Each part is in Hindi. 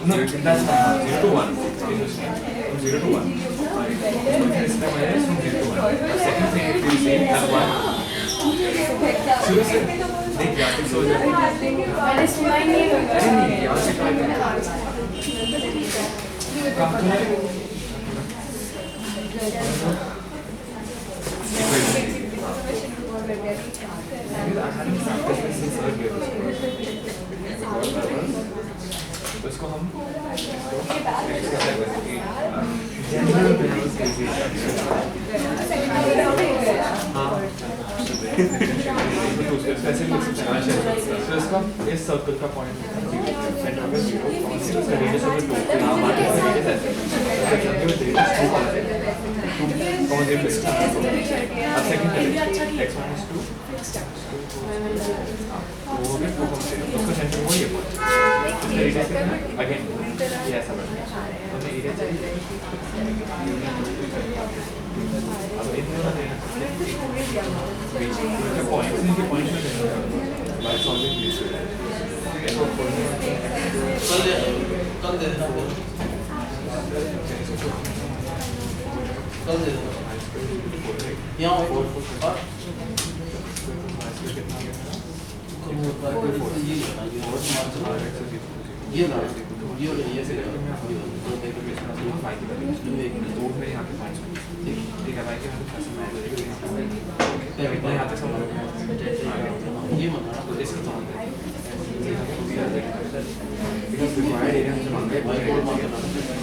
No, that's not 0 to 1. From 0 to 1. System is from 0 to 1. The second thing it will say as 1. शुरू से नहीं ग्राफिक्स हो जाए मैंने सुना ही नहीं होगा अरे नहीं यहाँ से काम तो है तो इसको हम इस सर्कल का पॉइंट सेंटर में 0 कौन सी उसका रेडियस है 2 यहाँ मार्क का रेडियस है कौन से प्लस अब सेकंड x minus 2 वो भी 2 कम से उसका सेंटर वही है उसका रेडियस कितना है अगेन ये ऐसा बढ़ता है हमें एरिया चाहिए अब इतना ना देना इनके पॉइंट्स में देना बाय सॉल्विंग दिस कल दे देना यहाँ ये ना ये से दो में यहाँ पे पॉइंट्स ठीक है भाई के हम ऐसे मैं इतना यहाँ तक समझ ये मना तो इसका तो because required area हमसे मांग रहे हैं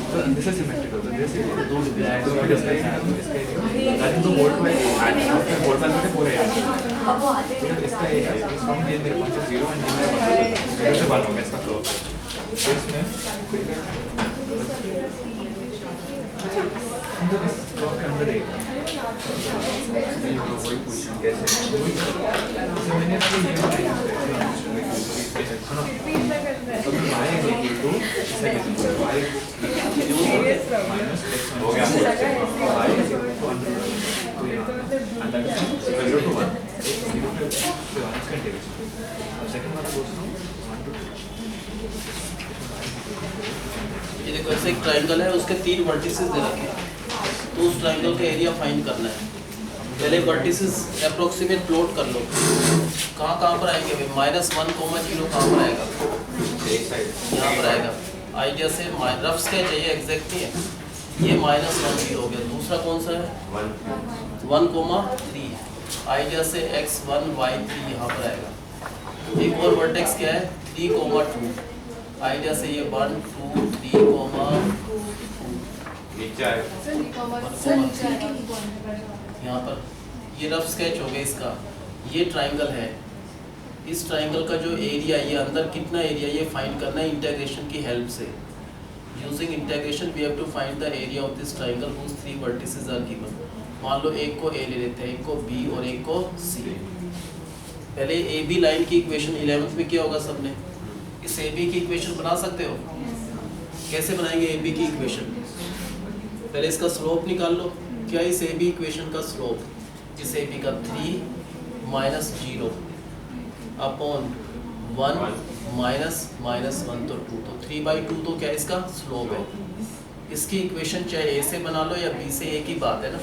so this is symmetrical so this is दो black so it is like that is the volt by add after volt by से पूरे यार इसका area is from here मेरे पास 0 and मेरे से 1 होगा इसका तो इसमें हम तो इस ब्लॉक के अंदर है वही पोजीशन कैसे मैंने अपनी ये बताया अभी y is equal to second y minus x हो गया y is equal to under and that is 0 to 1 0 to 1 इसका इंटीग्रेशन अब सेकंड वाला दोस्तों 1 to 2 ये देखो ऐसे एक ट्रायंगल है उसके 3 वर्टिसेस दे रखे हैं तो उस ट्रायंगल का एरिया फाइंड करना है पहले वर्टिसेस अप्रोक्सीमेट प्लॉट कर लो कहाँ पर आएंगे भाई -1, 0 कहाँ पर आएगा यहाँ पर आएगा आइडिया से रफ स्केच है ये एग्जैक्ट नहीं है ये -1 0 हो गया दूसरा कौन सा है 1,3 आइडिया से x1 y3 यहाँ पर आएगा एक और वर्टेक्स क्या है 3,2 आइडिया से ये 1 2 3, यहाँ पर ये रफ स्केच हो गया इसका ये ट्राइंगल है इस ट्राइंगल का जो एरिया ये अंदर कितना एरिया ये फाइंड करना है इंटीग्रेशन की हेल्प से using integration we have to find the area of this triangle whose 3 vertices are given मान लो एक को A ले लेते हैं एक को B और एक को C पहले AB लाइन की इक्वेशन 11th में क्या होगा सबने इस AB की इक्वेशन बना सकते हो कैसे बनाएंगे AB की इक्वेशन पहले इसका स्लोप निकाल लो क्या इस AB इक्वेशन का स्लोप इस AB का 3 - 0 अपॉन 1 -1 तो 2 तो 3/2 तो क्या इसका स्लोप है इसकी इक्वेशन चाहे A से बना लो या B से एक ही बात है ना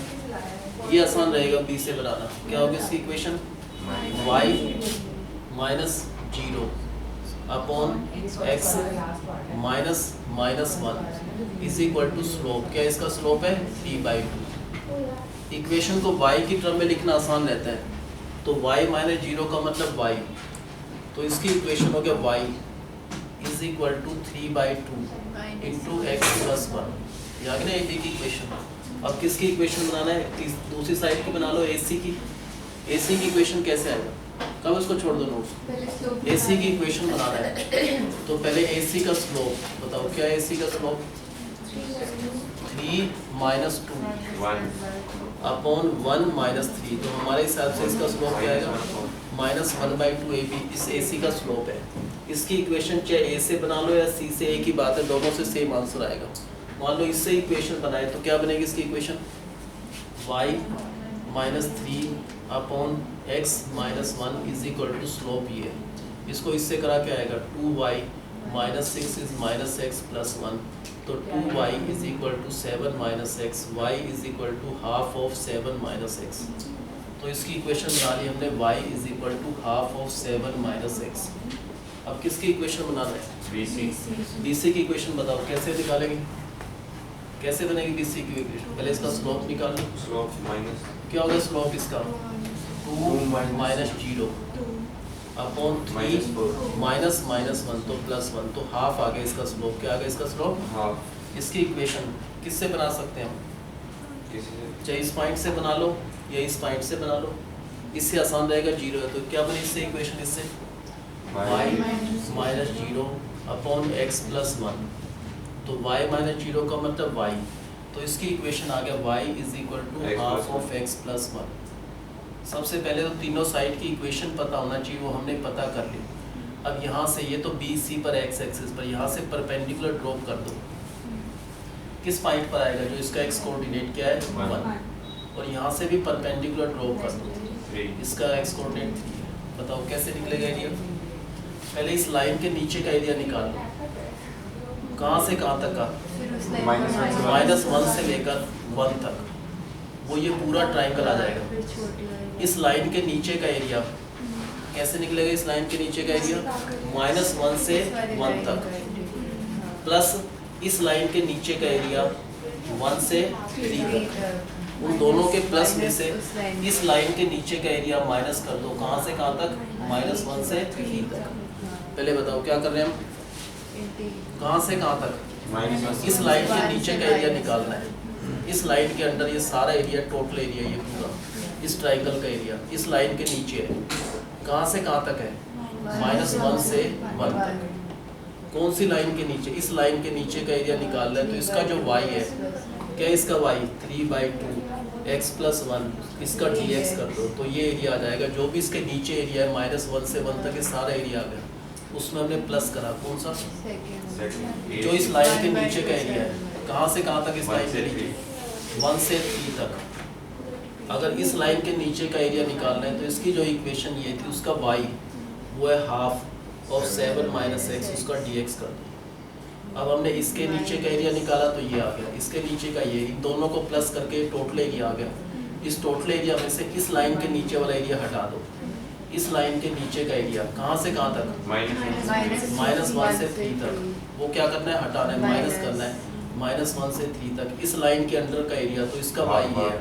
ये आसान रहेगा B से बनाना क्या होगी इसकी equation y -0 upon x -1 is equal to slope क्या इसका स्लोप है 3/2 इक्वेशन को y की टर्म में लिखना आसान रहता है तो y - 0 का मतलब y तो इसकी इक्वेशन हो गया y is equal to 3/2 into x plus 1 याद ना एक की इक्वेशन अब किसकी इक्वेशन बनाना है दूसरी साइड की बना लो AC की इक्वेशन कैसे आएगा कब उसको छोड़ दो नोट्स AC की इक्वेशन बनाना है तो पहले AC का स्लोप बताओ क्या AC का स्लोप 3 3 माइनस 2 1 अपॉन 1 माइनस 3। तो हमारे हिसाब से इसका स्लोप क्या आएगा? -1/2 AB इस AC का स्लोप है। इसकी इक्वेशन चाहे A से बना लो या C से, एक ही बात है, दोनों से सेम आंसर आएगा। मान लो इससे इक्वेशन बनाए तो क्या बनेगी इसकी equation? y -3 upon x -1 is equal to slope ये। इसको इससे करा क्या आएगा? 2y -6 इज -x प्लस 1, तो 2y is equal to 7 -x, y is equal to half of 7 -x। तो इसकी इक्वेशन बना ली हमने, y is equal to half of 7 -x। अब किसकी इक्वेशन बनाना है? BC की इक्वेशन बताओ कैसे निकालेंगे? कैसे बनेगी BC की इक्वेशन? पहले इसका स्लोप निकाल लो। स्लोप माइनस क्या होगा स्लोप इसका? 2 माइनस 0 अपॉन 3 माइनस -1 तो प्लस 1, तो हाफ आ गया इसका स्लोप। क्या आ गया इसका स्लोप? हाफ। इसकी इक्वेशन किससे बना सकते हैं हम? किसी चाहे इस पॉइंट से बना लो या इस पॉइंट से बना लो, इससे आसान रहेगा। 0 है तो क्या बने इससे इक्वेशन? इससे y minus 0 upon x plus 1, तो y माइनस 0 का मतलब y, तो इसकी इक्वेशन आ गया y is equal to half of x plus 1। सबसे पहले तो तीनों साइड की इक्वेशन पता होना चाहिए, वो हमने पता कर ली। अब यहाँ से ये तो BC पर x एक्सिस पर, यहाँ से परपेंडिकुलर ड्रॉप कर दो। किस पॉइंट पर आएगा? जो इसका x कोऑर्डिनेट क्या है? 1, और यहाँ से भी परपेंडिकुलर ड्रॉप कर दो। 3 इसका x कोऑर्डिनेट 3 है। बताओ कैसे निकलेगा एरिया? पहले इस लाइन के नीचे का एरिया निकाल लो। कहाँ से कहाँ तक का? -1 से लेकर 1 तक, वो ये पूरा ट्राइंगल आ जाएगा। इस लाइन के नीचे का एरिया कैसे निकलेगा? इस लाइन के नीचे का एरिया -1 से 1 तक, प्लस इस लाइन के नीचे का एरिया 1 से 3 तक। उन दोनों के प्लस में से इस लाइन के नीचे का एरिया माइनस कर दो। कहाँ से कहाँ तक? -1 से 3 तक। पहले बताओ क्या कर रहे हैं हम? कहाँ से कहाँ तक? इस लाइन के नीचे का एरिया निकालना है। इस लाइन के अंदर ये सारा एरिया, टोटल एरिया ये पूरा, इस ट्राइंगल का एरिया इस लाइन के नीचे है। कहाँ से कहाँ तक है? -1 से 1 तक। कौन सी लाइन के नीचे? इस लाइन के नीचे का एरिया निकालना है। तो इसका जो y है, क्या इसका y? 3/2 x प्लस 1, इसका dx कर दो, तो ये एरिया आ जाएगा। जो भी इसके नीचे एरिया है -1 से 1 तक, ये सारा एरिया आ गया। उसमें हमने प्लस करा, कौन सा? जो इस लाइन के नीचे का एरिया है। कहाँ से कहाँ तक इस लाइन के नीचे? 1 से 3 तक। अगर इस लाइन के नीचे का एरिया निकालना है तो इसकी जो इक्वेशन ये थी, उसका y वो है हाफ ऑफ 7 -x, उसका dx कर दो। अब हमने इसके नीचे का एरिया निकाला तो ये आ गया, इसके नीचे का ये, इन दोनों को प्लस करके टोटल एरिया आ गया। इस टोटल एरिया में से इस लाइन के नीचे वाला एरिया हटा दो। इस लाइन के नीचे का एरिया कहाँ से कहाँ तक? -1 से 3 तक। वो क्या करना है? हटाना है, माइनस करना है। -1 से 3 तक इस लाइन के अंदर का एरिया, तो इसका y ये है।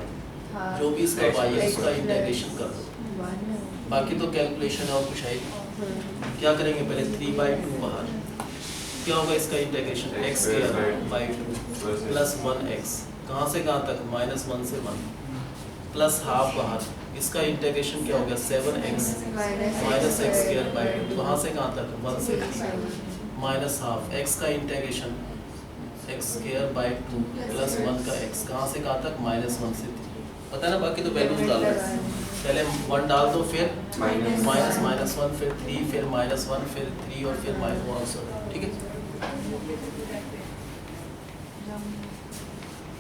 जो भी इसका y है उसका इंटीग्रेशन कर दो। बाकी तो कैलकुलेशन है और कुछ है नहीं। क्या करेंगे? पहले 3/2 बाहर, क्या होगा इसका इंटीग्रेशन? x² प्लस 1x, कहाँ से कहाँ तक? -1 से 1, प्लस हाफ बाहर, इसका इंटीग्रेशन क्या हो गया? 7x -x²/2, कहाँ से कहाँ तक? 1 से 3, माइनस हाफ x का इंटीग्रेशन x²/2 प्लस 1 का x, कहाँ से कहाँ तक? -1 से 3। पता है ना? बाकी तो वैल्यूज डाल दो। पहले 1 डाल दो, फिर -1, फिर 3, फिर -1, फिर 3 और फिर -1। ठीक है।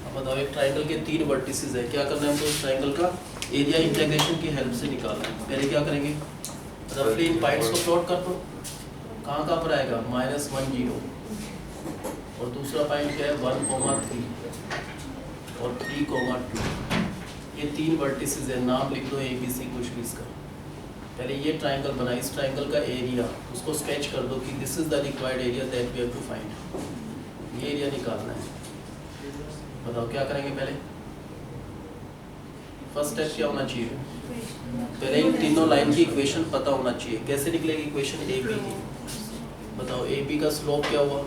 अब बताओ, एक ट्राइंगल के 3 वर्टिसेस है। क्या करना है हमको? इस ट्राइंगल का एरिया इंटीग्रेशन की हेल्प से निकालना है। पहले क्या करेंगे? रफली इन पॉइंट्स को प्लॉट कर दो। कहाँ कहाँ पर आएगा? -1 0, और दूसरा पॉइंट क्या है? 1, 3 और 3, 2। ये 3 वर्टिसेस है। नाम लिख दो ABC कुछ भी इसका। पहले ये ट्राइंगल बना, इस ट्राइंगल का एरिया उसको स्केच कर दो कि this is the required area that we have to find. ये एरिया निकालना है। बताओ क्या करेंगे? पहले फर्स्ट स्टेप क्या होना चाहिए? पहले इन तीनों लाइन की इक्वेशन पता होना चाहिए। कैसे निकलेगी इक्वेशन AB की? बताओ AB का स्लोप क्या हुआ?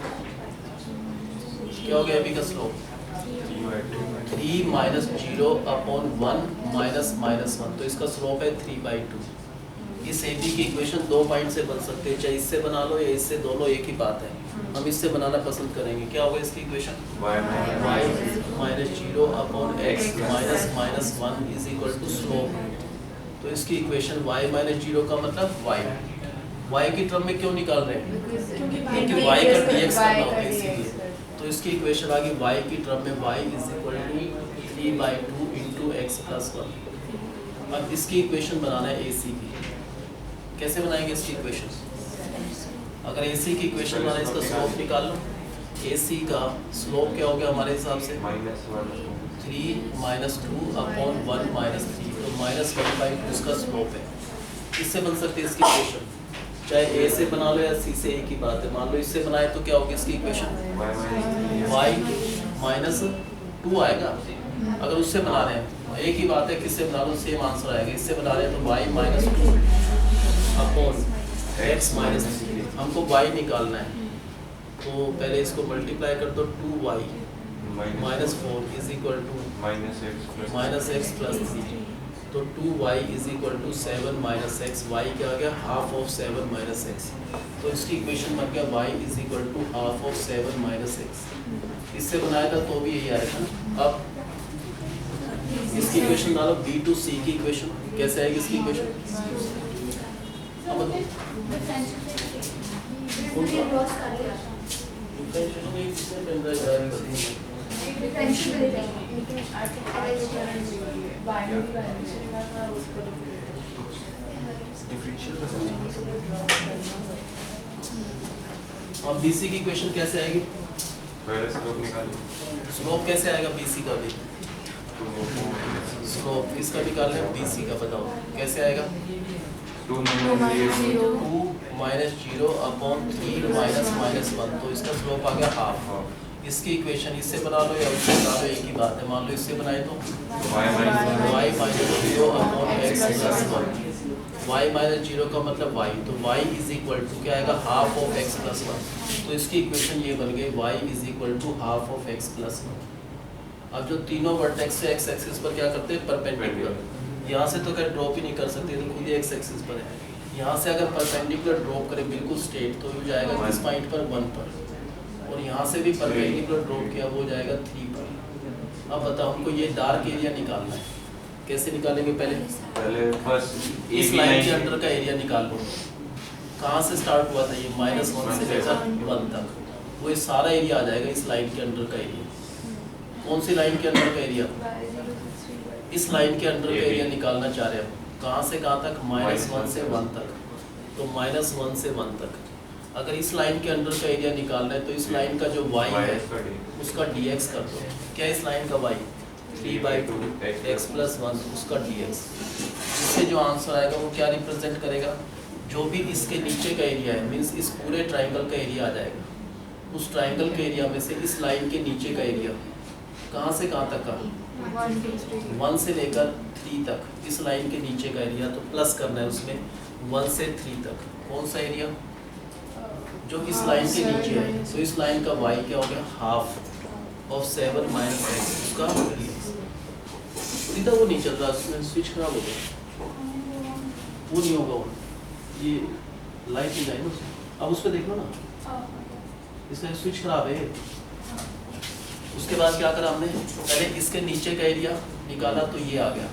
क्या हो गया AB का स्लोप? 3 - 0 अपॉन 1 -1, तो इसका स्लोप है 3/2। इस AB की इक्वेशन 2 पॉइंट से बन सकते हैं, चाहे इससे बना लो या इससे, दोनों एक ही बात है। हम इससे बनाना पसंद करेंगे। क्या होगा इसकी equation? y minus 0 upon x minus minus 1 is equal to slope. तो इसकी इक्वेशन y माइनस 0 का मतलब y की टर्म में क्यों निकाल रहे हैं? क्योंकि y का dx करना होगा इसीलिए। तो इसकी इक्वेशन आ गई y की टर्म में y is equal to 3/2 into x plus 1। अब इसकी इक्वेशन बनाना है AC की। कैसे बनाएंगे इसकी इक्वेशन? अगर AC की इक्वेशन बनाए इसका स्लोप निकाल लो। AC का स्लोप क्या हो गया हमारे हिसाब से? -3 माइनस 2 अपॉन 1 माइनस 3। तो -1/2 इसका स्लोप है। इससे बन सकती है इसकी इक्वेशन, चाहे A से बना लो या C से, एक ही बात है। मान लो इससे बनाए तो क्या होगी इसकी इक्वेशन? y माइनस 2 आएगा। अगर उससे बना रहे हैं एक ही बात है, किससे बना लो सेम आंसर आएगा। इससे बना रहे हैं तो y minus 2 upon x minus 3। हमको y निकालना है तो पहले इसको मल्टीप्लाई कर दो। 2y minus 4 is equal to minus x plus 3। तो 2y is equal to 7 minus x. y क्या आ गया? Half of 7 minus x. तो इसकी इक्वेशन बन गया y is equal to half of 7 minus x. इससे बनाया था तो भी यही आएगा ना। अब इसकी इक्वेशन डालो b टू c की इक्वेशन। कैसे आएगी इसकी इक्वेशन? अब अब BC की इक्वेशन कैसे आएगी? स्लोप कैसे आएगा BC का भी? स्लोप इसका निकाल लें, BC का बताओ कैसे आएगा? 2 माइनस 0 अपॉन 3 माइनस माइनस 1। तो इसका स्लोप आ गया हाफ। इसकी इक्वेशन इससे बना लो या उससे बना लो, एक ही बात है। मान लो इससे बनाए तो y minus 0 upon x plus 1। y minus 0 का मतलब y, तो y इज इक्वल टू क्या आएगा? Half of x plus 1। तो इसकी इक्वेशन ये बन गई y is equal to half of x plus 1। अब जो तीनों वर्टेक्स से एक्स एक्सिस पर क्या करते हैं? परपेंडिकुलर। यहाँ से तो क्या ड्रॉप ही नहीं कर सकते, तो खुद ही एक्स एक्सिस पर है। यहाँ से अगर परपेंडिकुलर ड्रॉप करें बिल्कुल स्ट्रेट तो हो जाएगा किस पॉइंट पर? 1 पर। और यहाँ से भी परपेंडिकुलर ड्रॉप किया वो जाएगा 3 पर। अब बताओ हमको ये डार्क एरिया निकालना है। कैसे निकालेंगे? पहले फर्स्ट इस लाइन के अंदर का एरिया निकाल लो। कहाँ से स्टार्ट हुआ था ये? -1 से लेकर 1 तक। वो ये सारा एरिया आ जाएगा इस लाइन के अंदर का एरिया। कौन सी लाइन के अंदर का एरिया? इस लाइन के अंदर का एरिया निकालना चाह रहे हैं हम। कहाँ से कहाँ तक? -1 से 1 तक। तो -1 से 1 तक। अगर इस लाइन के अंदर का एरिया निकालना है तो इस लाइन का जो y है उसका dx कर दो। क्या इस लाइन का y? 3/2 x प्लस 1 उसका dx। इससे जो आंसर आएगा वो क्या रिप्रेजेंट करेगा? जो भी इसके नीचे का एरिया है, मीन्स इस पूरे ट्राइंगल का एरिया आ जाएगा। उस ट्राइंगल के एरिया में से इस लाइन के नीचे का एरिया कहाँ से कहाँ तक का? 1 से लेकर 3 तक। इस लाइन के नीचे का एरिया तो प्लस करना है उसमें 1 से 3 तक। कौन सा एरिया? जो इस लाइन के नीचे है। तो इस लाइन का y क्या हो गया? हाफ ऑफ 7 माइनस एक्स उसका सीधा। वो नहीं चल रहा, उसमें स्विच खराब हो गया। वो नहीं होगा, वो ये लाइट नहीं जाएगी उसमें। अब उस पर देख लो ना, इसका स्विच खराब है। उसके बाद क्या करा हमने? पहले इसके नीचे का एरिया निकाला तो ये आ गया,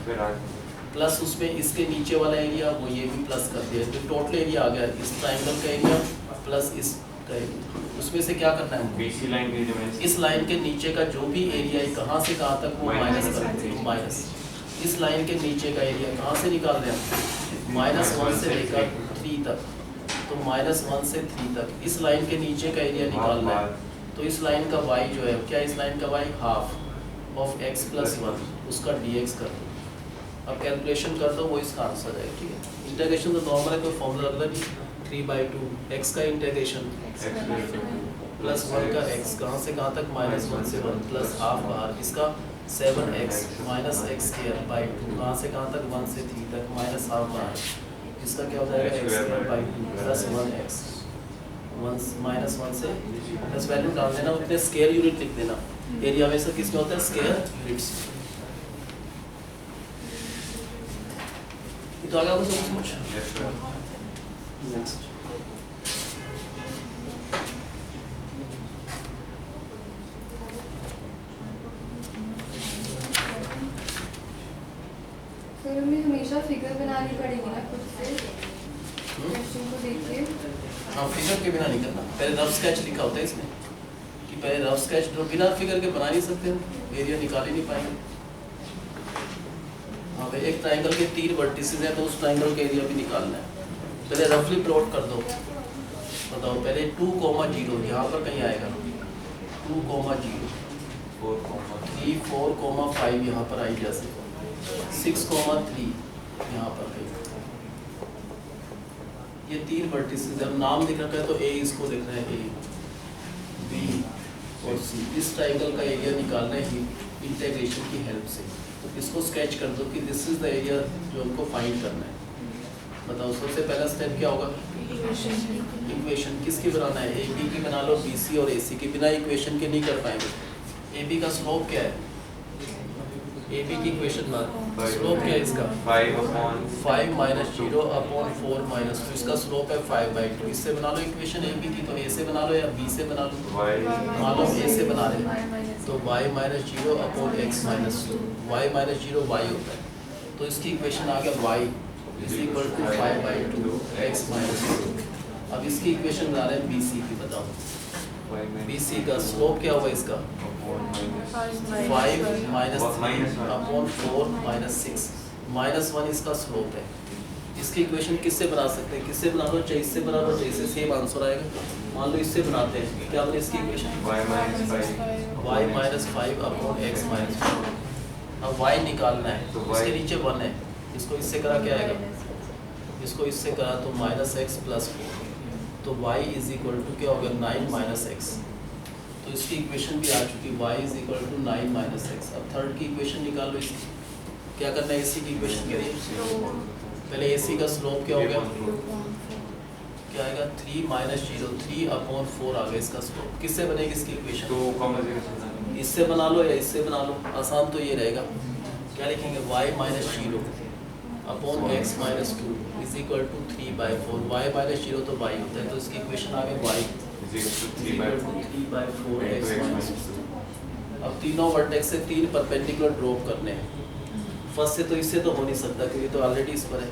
प्लस उसमें इसके नीचे वाला एरिया वो ये भी प्लस कर दिया। तो टोटल एरिया आ गया इस ट्राइंगल का एरिया प्लस इस का एरिया। उसमें से क्या करना है? BC लाइन के इस लाइन के नीचे का जो भी एरिया है कहाँ से कहाँ तक वो माइनस कर देंगे। माइनस इस लाइन के नीचे का एरिया कहाँ से निकाल रहे हैं? -1 से लेकर 3 तक। तो -1 से 3 तक इस लाइन के नीचे का एरिया निकालना है। तो इस लाइन का y जो है, क्या इस लाइन का y? Half of x plus 1 उसका dx कर दो। अब कैलकुलेशन कर दो, वो इसका आंसर है। ठीक है, इंटीग्रेशन तो नॉर्मल है, कोई फॉर्मूला लगता नहीं। 3/2 x का इंटीग्रेशन प्लस 1 का x कहाँ से कहाँ तक? -1 से 1 प्लस हाफ बाहर इसका 7x minus x square by 2 कहाँ से कहाँ तक? 1 से 3 तक माइनस हाफ बाहर इसका क्या हो जाएगा? x square by 2 plus 1x। 1 -1 से प्लस वैल्यू डाल देना, उतने स्क्वायर यूनिट लिख देना। एरिया में से किसमें होता है? Square units. तो आगे आपको सब कुछ नेक्स्ट फिर हमें हमेशा फिगर बनानी पड़ेगी ना खुद से क्वेश्चन को देख के। हाँ, फिगर के बिना नहीं करना, पहले रफ स्केच लिखा होता है इसमें कि पहले रफ स्केच जो बिना फिगर के बना नहीं सकते हम, एरिया निकाल ही नहीं पाएंगे। हाँ भाई, एक ट्राइंगल के 3 वर्टिसेस हैं तो उस ट्राइंगल का एरिया भी निकालना है। पहले रफली प्लॉट कर दो, बताओ पहले 2,0 यहाँ पर कहीं आएगा 2,0 3 4,5 यहाँ पर आई, जैसे 6,3 यहाँ पर कहीं। ये 3 वर्टिसेस जब नाम लिख रखा है तो ए इसको लिख रहे हैं ए बी और सी। इस ट्राइंगल का एरिया निकालना है इंटीग्रेशन की हेल्प से। इसको स्केच कर दो कि दिस इज द एरिया जो हमको फाइंड करना है। बताओ सबसे पहला स्टेप क्या होगा? इक्वेशन किसकी बनाना है? ए बी की बना लो, बी सी और ए सी की। बिना इक्वेशन के नहीं कर पाएंगे। ए बी का स्लोप क्या है? ए बी की इक्वेशन बना, स्लोप क्या है इसका? 5 माइनस 0 अपॉन 4 माइनस 2। इसका स्लोप है 5/2। इससे बना लो इक्वेशन ए बी की, तो ए से बना लो या बी से बना लो। मान लो ए से बना रहे हैं तो y minus 0 upon x minus 2। y minus 0 y होता है, तो इसकी इक्वेशन आ गया y is equal to 5/2 x minus 2। अब इसकी इक्वेशन बना रहे हैं bc की। बताओ bc का स्लोप क्या होगा इसका? 5 माइनस अपॉन 4 माइनस 6 माइनस 1 इसका स्लोप है। इसकी इक्वेशन किससे बना सकते हैं? किससे बना लो, चाहे इससे बना लो, चाहे इससे, सेम आंसर आएगा। मान लो इससे बनाते हैं, क्या बने इसकी equation? y minus 5 upon x minus 4। अब y निकालना है तो इसके नीचे 1 है, इसको इससे करा क्या आएगा? इसको इससे करा तो माइनस x प्लस 4, तो y इज इक्वल टू क्या हो गया? 9 माइनस x। तो इसकी इक्वेशन भी आ चुकी, y is equal to 9 minus x। अब थर्ड की इक्वेशन निकालो इसकी। क्या करना है इसी की इक्वेशन के लिए? पहले AC का स्लोप क्या हो गया? क्या आएगा? 3 माइनस 0 3 अपॉन 4 आ गया इसका स्लोप। किससे बनेगी इसकी इक्वेशन? इससे बना लो या इससे बना लो, आसान तो ये रहेगा। क्या लिखेंगे? y minus 0 upon x minus 2 is equal to 3/4। y minus 0 तो y होता है, तो इसकी इक्वेशन आ गई y is equal to 3/4 x minus 2। अब तीनों वर्टेक्स से 3 परपेंडिकुलर ड्रॉप करने हैं। फर्स्ट से तो इससे तो हो नहीं सकता क्योंकि तो ऑलरेडी इस पर है।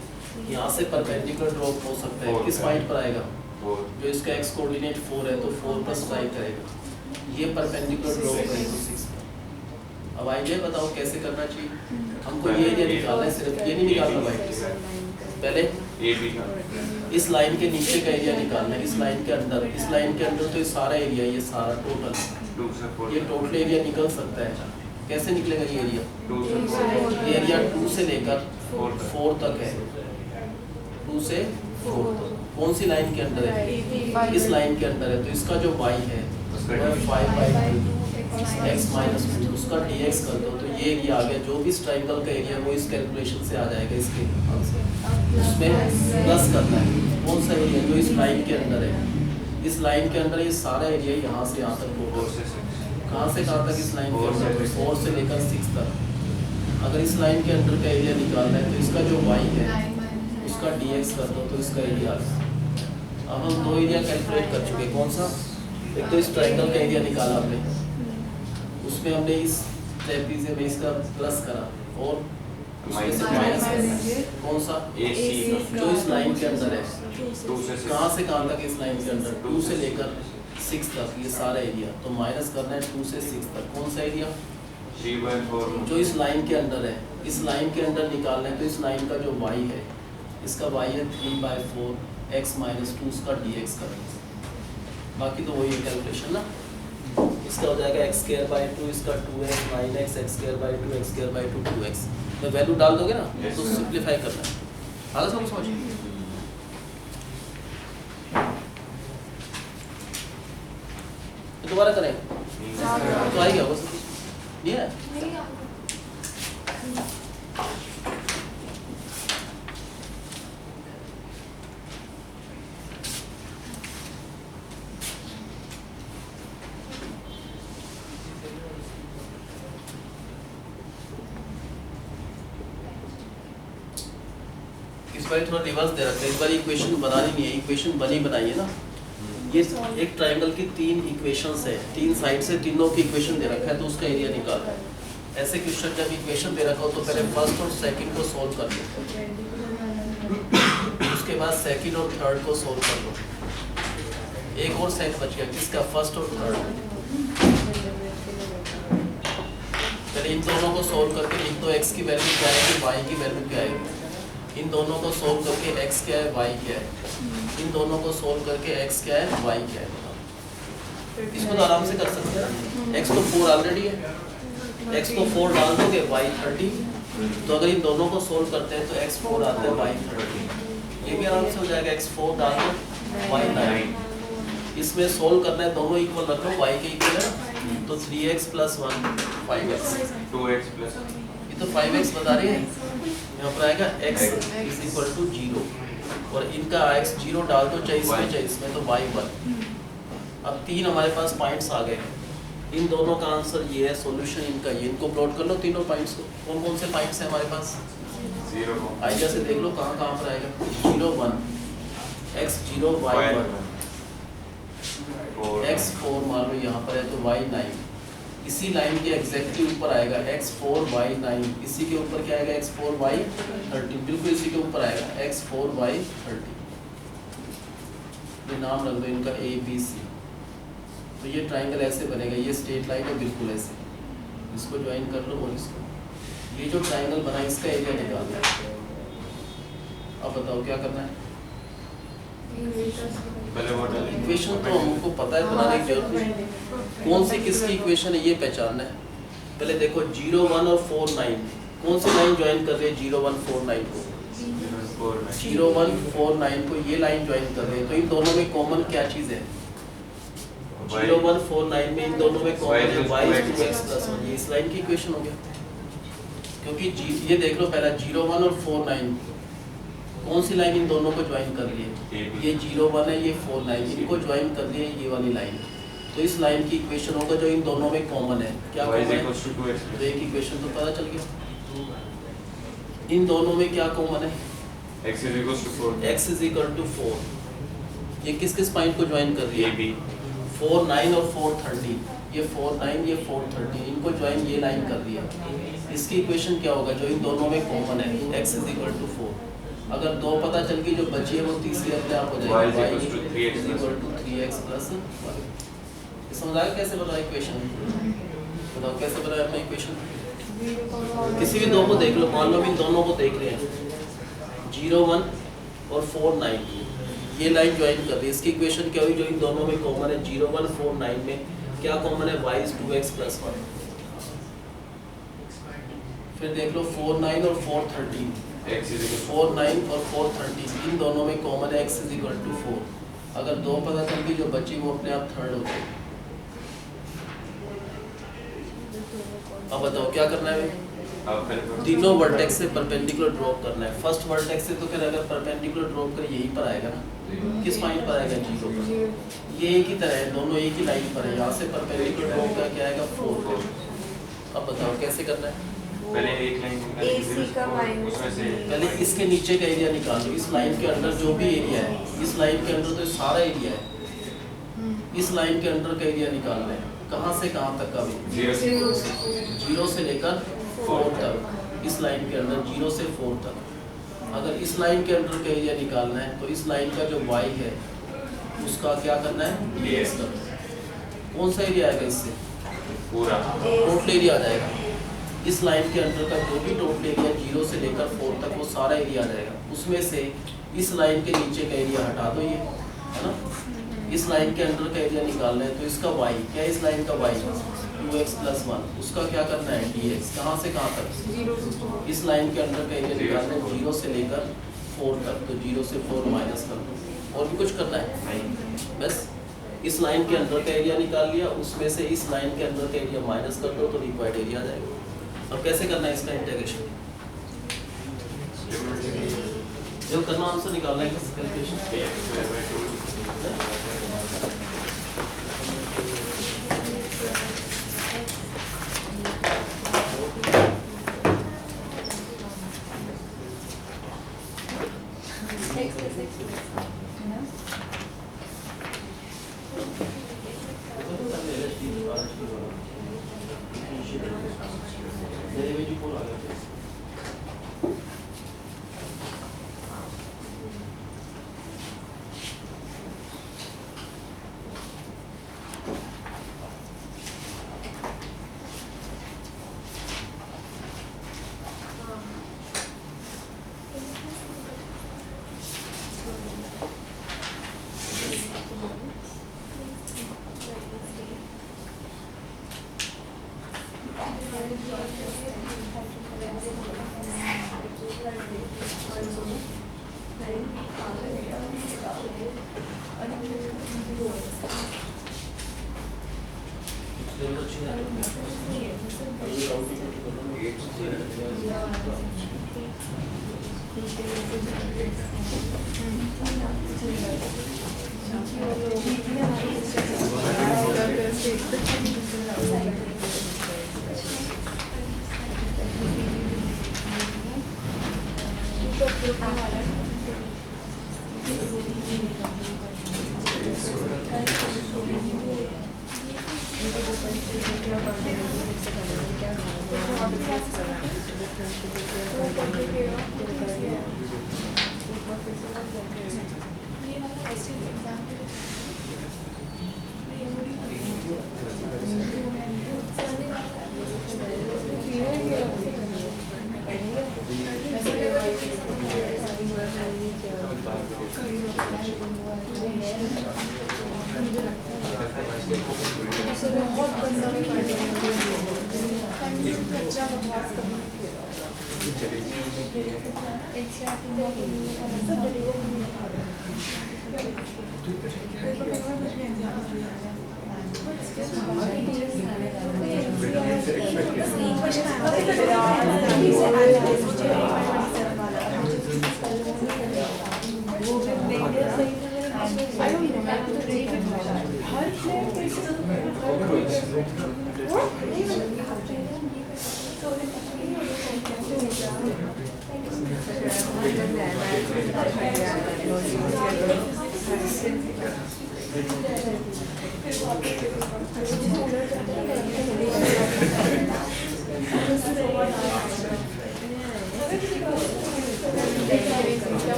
यहाँ से परपेंडिकुलर ड्रॉप हो सकता है, किस पॉइंट पर आएगा? जो इसका x कोऑर्डिनेट 4 है तो 4 पर स्ट्राइक करेगा, ये परपेंडिकुलर ड्रॉप करेगा 6 पर। अब आइडिया बताओ कैसे करना चाहिए? हमको ये एरिया निकालना है, सिर्फ ये नहीं निकालना भाई। पहले इस लाइन के नीचे का एरिया निकालना है, इस लाइन के अंदर। इस लाइन के अंदर तो ये सारा एरिया, ये सारा टोटल, ये टोटल एरिया निकल सकता है। कैसे निकलेगा ये एरिया? ये एरिया 2 से लेकर 4 तक है, 2 से 4 तक। कौन सी लाइन के अंदर है? इस लाइन के अंदर है, तो इसका जो y है वो है 5/2 x माइनस 2। उसका dx कर दो तो ये एरिया आ गया। जो भी इस ट्राइंगल का एरिया वो इस कैलकुलेशन से आ जाएगा इसके आंसर। उसमें प्लस करना है कौन सा एरिया? जो इस लाइन के अंदर है। इस लाइन के अंदर ये सारा एरिया यहाँ से यहाँ तक टोटल, कहाँ से कहाँ तक? इस लाइन के अंदर 4 से लेकर 6 तक। अगर इस लाइन के अंदर का एरिया निकालना है तो इसका जो y है उसका dx कर दो तो इसका एरिया आ गया। अब हम 2 एरिया कैलकुलेट कर चुके। कौन सा? एक तो इस ट्राइंगल का एरिया निकाला हमने, उसमें हमने इस ट्रेपीजियम में इसका प्लस करा और उसमें से माइनस करना। कौन सा? जो इस लाइन के अंदर है। कहाँ से कहाँ तक? इस लाइन के अंदर 2 से लेकर 6 तक, ये सारा एरिया। तो माइनस करना है 2 से 6 तक। कौन सा एरिया? 3/4 जो इस लाइन के अंदर है। इस लाइन के अंदर निकालना है तो इस लाइन का जो y है, इसका y है 3/4 x माइनस 2, उसका dx करना। बाकी तो वही है कैलकुलेशन ना। इसका हो जाएगा x²/2, इसका 2x 9x x²/2 x²/2 2x। तो वैल्यू डाल दोगे ना तो सिंप्लीफाई करना है। आगे समझ दोबारा करें तो आएगा वो नहीं है। इस बार थोड़ा रिवर्स दे रखा है, इस बार इक्वेशन बनानी नहीं है, इक्वेशन बनी बनाई है ना। ये एक ट्राइंगल की 3 इक्वेशंस है, 3 साइड से तीनों की इक्वेशन दे रखा है तो उसका एरिया निकालना है। ऐसे क्वेश्चन जब इक्वेशन दे रखा हो तो पहले फर्स्ट और सेकंड को सोल्व कर लो, उसके बाद सेकंड और थर्ड को सोल्व कर लो। एक और सेट बच गया किसका, फर्स्ट और थर्ड। पहले इन दोनों को सोल्व करके लिख दो x की वैल्यू क्या आएगी, y की वैल्यू क्या आएगी। इन दोनों को सोल्व करके x क्या है, y क्या है। इन दोनों को सोल्व करके x क्या है, y क्या है। इसको तो आराम से कर सकते हैं, x तो 4 ऑलरेडी है, x को 4 डाल दोगे y 30। तो अगर इन दोनों को सोल्व करते हैं तो x 4 आता है, y 30। ये भी आराम से हो जाएगा, x 4 डाल दो y 9। इसमें सोल्व करना है, दोनों इक्वल रखो, y के इक्वल है तो 3x + 1 5x 2x प्लस ये तो 5x बता रही है। यहाँ पर आएगा x = 0 और इनका x 0 डाल दो, चाहे इसमें तो y 1। अब 3 हमारे पास पॉइंट्स आ गए। इन दोनों का आंसर ये है, सॉल्यूशन इनका ये। इनको प्लॉट कर लो तीनों पॉइंट्स को। कौन कौन से पॉइंट्स हैं हमारे पास, 0 आइडिया से देख लो कहाँ कहाँ पर आएगा। 0 1 x 0 y 1 x 4 मान लो यहाँ पर है तो y 9। इसी लाइन के एग्जैक्टली ऊपर आएगा x 4 y 9। इसी के ऊपर क्या आएगा, x 4 y 13। बिल्कुल इसी के ऊपर आएगा x 4 y 13। ये नाम रख दो इनका a b c। तो ये ट्राइंगल ऐसे बनेगा, ये स्ट्रेट लाइन है बिल्कुल ऐसे। इसको ज्वाइन कर लो और इसको, ये जो ट्राइंगल बना इसका एरिया निकालना है। अब बताओ क्या करना है। इक्वेशन तो हमको पता है, बनाने की जरूरत नहीं। कौन सी किसकी इक्वेशन है ये पहचानना है। पहले देखो 0 1 और 4 9 कौन सी लाइन ज्वाइन कर रही है, 0 1 4 9 को। 0 1 4 9 को ये लाइन ज्वाइन कर रही है। तो इन दोनों में कॉमन क्या चीज है, 0 1 4 9 में इन दोनों में कॉमन है y 2x + 1। ये इस लाइन की इक्वेशन हो गया। क्योंकि ये देख लो पहला 0 1 और 4 9 कौन सी लाइन इन दोनों को ज्वाइन कर रही है, ये 0 1 है, ये 4 9 इनको ज्वाइन कर रही है ये वाली लाइन। तो इस लाइन की इक्वेशन होगा जो इन दोनों में कॉमन है। क्या कॉमन है, तो एक इक्वेशन तो पता चल गया। इन दोनों में क्या कॉमन है, x = 4। ये किस किस पॉइंट को ज्वाइन कर रही है, 4 9 और 4 13। ये 4 9 ये 4 13 इनको ज्वाइन ये लाइन कर रही है। इसकी इक्वेशन क्या होगा, जो इन दोनों में कॉमन है x = 4। अगर दो पता चल गई, जो बची है वो तीसरी अपने आप हो जाएगी, y = 3x + 1। समझ आया कैसे बना इक्वेशन, बताओ कैसे बनाया अपना इक्वेशन। किसी भी दो को देख लो, मान लो इन दोनों को देख रहे हैं 0 1 और 4 9 ये लाइन ज्वाइन कर रही है। इसकी इक्वेशन क्या हुई, जो इन दोनों में कॉमन है 0 1 4 9 में क्या कॉमन है, y 2x + 1। फिर देख लो 4 9 और 4 13 4 9 और 4 13 इन दोनों में कॉमन है x = 4। अगर दो पता चल गई, जो बची वो अपने आप थर्ड हो जाएगी। अब बताओ क्या करना है, तीनों वर्टेक्स से परपेंडिकुलर ड्रॉप करना है। फर्स्ट वर्टेक्स से तो फिर अगर परपेंडिकुलर ड्रॉप करें यहीं पर आएगा ना, किस पॉइंट पर आएगा, 0 पर। ये एक ही तरह है, दोनों एक ही लाइन पर है। यहाँ से परपेंडिकुलर ड्रॉप का क्या आएगा, 4। अब बताओ कैसे करना है। पहले एक लाइन उसमें से पहले इसके नीचे का एरिया निकाल लो। इस लाइन के अंदर जो भी एरिया है, इस लाइन के अंदर तो सारा एरिया है, इस लाइन के अंदर का एरिया निकालना है। कहाँ से कहाँ तक का भी, 0 से लेकर 4 तक। इस लाइन के अंदर 0 से 4 तक। अगर इस लाइन के अंदर का एरिया निकालना है तो इस लाइन का जो y है उसका क्या करना है, dx करना है। कौन सा एरिया आएगा, इससे पूरा टोटल एरिया आ जाएगा। इस लाइन के अंदर का जो भी टोटल एरिया 0 से लेकर 4 तक वो सारा एरिया आ जाएगा। उसमें से इस लाइन के नीचे का एरिया हटा दो, ये है ना। इस लाइन के अंदर का एरिया निकालना है तो इसका y क्या है, इस लाइन का y 2x + 1 उसका क्या करना है, dx। कहाँ से कहाँ तक, इस लाइन के अंदर का एरिया निकालना है 0 से लेकर 4 तक। तो 0 से 4 माइनस कर दो। और भी कुछ करना है, बस इस लाइन के अंदर का एरिया निकाल लिया, उसमें से इस लाइन के अंदर का एरिया माइनस कर दो तो रिक्वायर्ड एरिया आ जाएगा। अब कैसे करना है इसका इंटीग्रेशन, जो करना आंसर निकालना है कैलकुलेशन।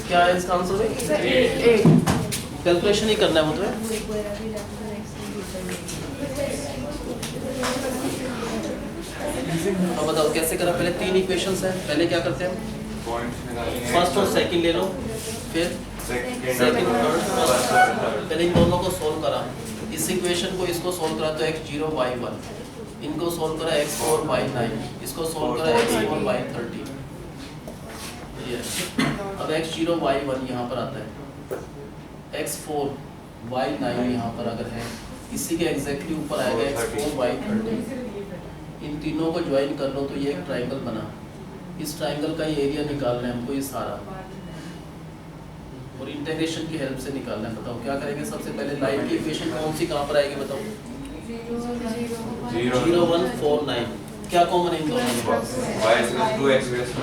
क्या है इसका आंसर? कैलकुलेशन ही करना है मतलब। अब बताओ कैसे करा? पहले 3 इक्वेशंस है, पहले क्या करते हैं? फर्स्ट और सेकंड ले लो, फिर सेकंड थर्ड। पहले इन दोनों को सोल्व करा। इस इक्वेशन को इसको सोल्व करा तो x0 y1, इनको सोल्व करा x4 y9, इसको सोल्व करा x4 y30। अब x0 y1 यहाँ पर आता है, x4 y9 यहाँ पर अगर है, इसी के एग्जैक्टली ऊपर आएगा x4 y30। इन तीनों को ज्वाइन कर लो तो ये एक ट्राइंगल बना। इस ट्राइंगल का ये एरिया निकालना है हमको, ये सारा, और इंटीग्रेशन की हेल्प से निकालना है। बताओ क्या करेंगे? सबसे पहले लाइन की इक्वेशन कौन सी कहाँ पर आएगी बताओ? 0 1 4 9। क्या कॉमन है इन दोनों में?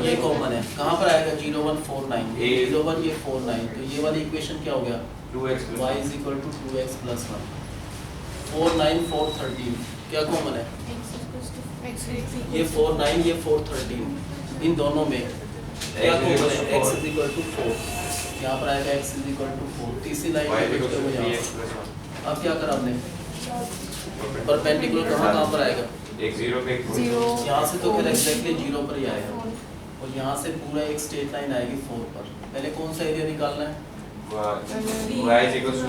ये कॉमन है। कहाँ पर आएगा? 0 1 4 9। 0 1 ये 4 9, तो ये वाली इक्वेशन क्या हो गया? 2x y is equal to 2x plus 1। 4 9 4 13 क्या कॉमन है? ये 4 9 ये 4 13, इन दोनों में क्या कॉमन है? x is equal to 4। यहाँ पर आएगा x is equal to 4। तीसरी लाइन में अब क्या करा हमने? परपेंडिकुलर कहाँ पर आएगा? एक 0 पे यहाँ से तो फिर एग्जैक्टली 0 पर ही आएगा, और यहाँ से पूरा एक स्ट्रेट लाइन आएगी 4 पर। पहले कौन सा एरिया निकालना है?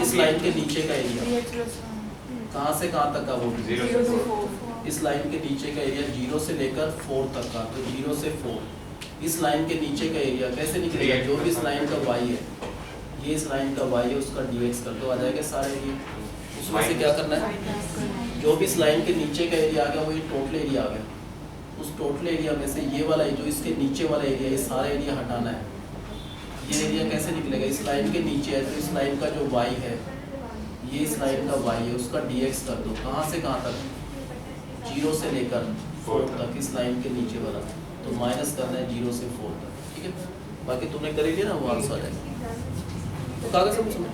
इस लाइन के नीचे का एरिया, कहाँ से कहाँ तक का? वो 0 से 4। इस लाइन के नीचे का एरिया 0 से लेकर 4 तक का, तो 0 से 4। इस लाइन के नीचे का एरिया कैसे निकलेगा? जो भी इस लाइन का y है, ये इस लाइन का y है, उसका dx कर दो, आ जाएगा सारा एरिया। उसमें से क्या करना है? जो भी इस लाइन के नीचे का एरिया आ गया वो ये टोटल एरिया आ गया। उस टोटल एरिया में से ये वाला जो इसके नीचे वाला एरिया, ये सारा एरिया हटाना है। ये एरिया कैसे निकलेगा? इस लाइन के नीचे है तो इस लाइन का जो y है, ये इस लाइन का y है, उसका dx कर दो। कहाँ से कहाँ तक? 0 से लेकर 4 तक, इस लाइन के नीचे वाला, तो माइनस करना है 0 से 4 तक। ठीक है, बाकी तुमने कर लिया ना, वो आंसर आ जाएगा। तो कागज सब सुनो।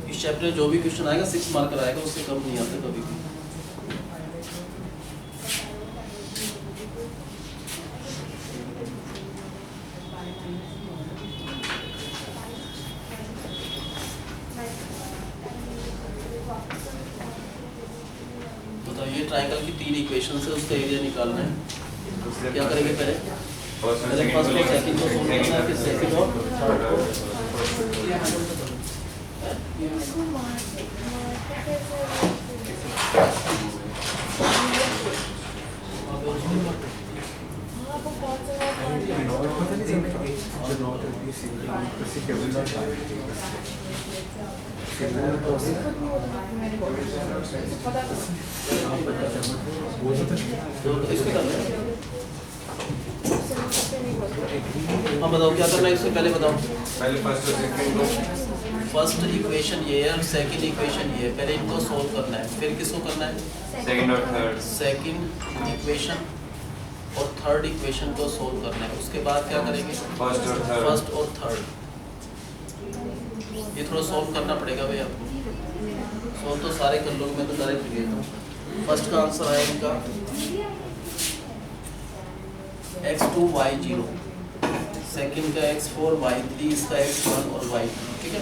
इस चैप्टर में जो भी क्वेश्चन आएगा 6 मार्क का आएगा, उससे कम नहीं आता कभी भी। ये ट्राइंगल की 3 इक्वेशन है, उसका एरिया निकालना है। क्या करेंगे? पहले फर्स्ट और सेकंड को सोल्व करना है, फिर सेकंड और थर्ड को। इसको मारते कैसे हाँ वो कौन सा पता नहीं चलता जो नॉट किसी केबल से हाँ बताओ क्या करना है इससे पहले बताओ। पहले फर्स्ट और सेकंड को फर्स्ट इक्वेशन ये है और सेकंड इक्वेशन ये है, पहले इनको सोल्व करना है, फिर किसको करना है सेकंड और थर्ड सेकंड इक्वेशन और थर्ड इक्वेशन को सोल्व करना है। उसके बाद क्या करेंगे फर्स्ट और थर्ड फर्स्ट और थर्ड। ये थोड़ा सोल्व करना पड़ेगा भाई आपको, सोल्व तो सारे कर लोगे, मैं तो डायरेक्ट लेता हूँ। फर्स्ट का आंसर है इनका x2 y0, सेकंड का x4 y3, इसका x1 और y2, ठीक है।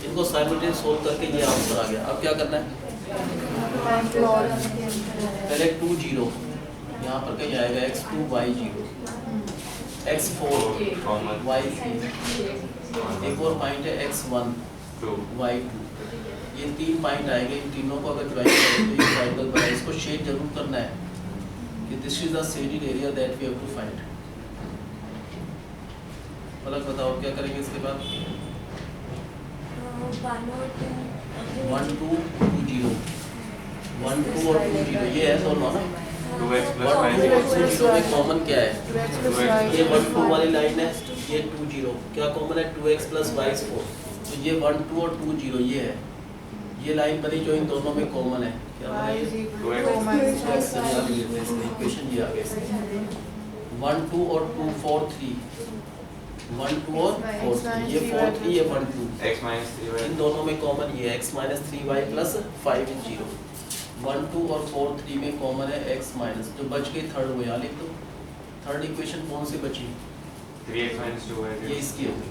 इनको साइमल्टेनियस सोल्व करके ये आंसर आ गया। अब क्या करना है, पहले 2 0 यहाँ पर कहीं आएगा x2 y0, x4 y3, एक और पॉइंट है x1 y2, ये 3 पॉइंट आएंगे। इन तीनों को अगर ज्वाइन करें तो ये ट्रायंगल बना। इसको शेड जरूर करना है कि this is the shaded area that we have to find. अलग बताओ क्या करेंगे इसके बाद 1 2 2 0 1 2 और 2 0 ये है दोनों ना। 2x 1 2 और 2 0 में कॉमन क्या है, ये 1 2 वाली लाइन है, ये 2 0 क्या कॉमन है 2x + y4, तो ये 1 2 और 2 0 ये है, ये लाइन बनी जो इन दोनों में कॉमन है। क्या बनी इक्वेशन ये आ गया 1 2 और 2 4 3 1 2 और 4 3, ये 4 3 ये 1 2, x - 3y इन दोनों में कॉमन ये x - 3y + 5 0। 1 2 और 4 3 में कॉमन है x माइनस, जो बच गई थर्ड वो यहाँ लिख दो। थर्ड इक्वेशन कौन सी बची, 3x - 2y ये इसकी होगी।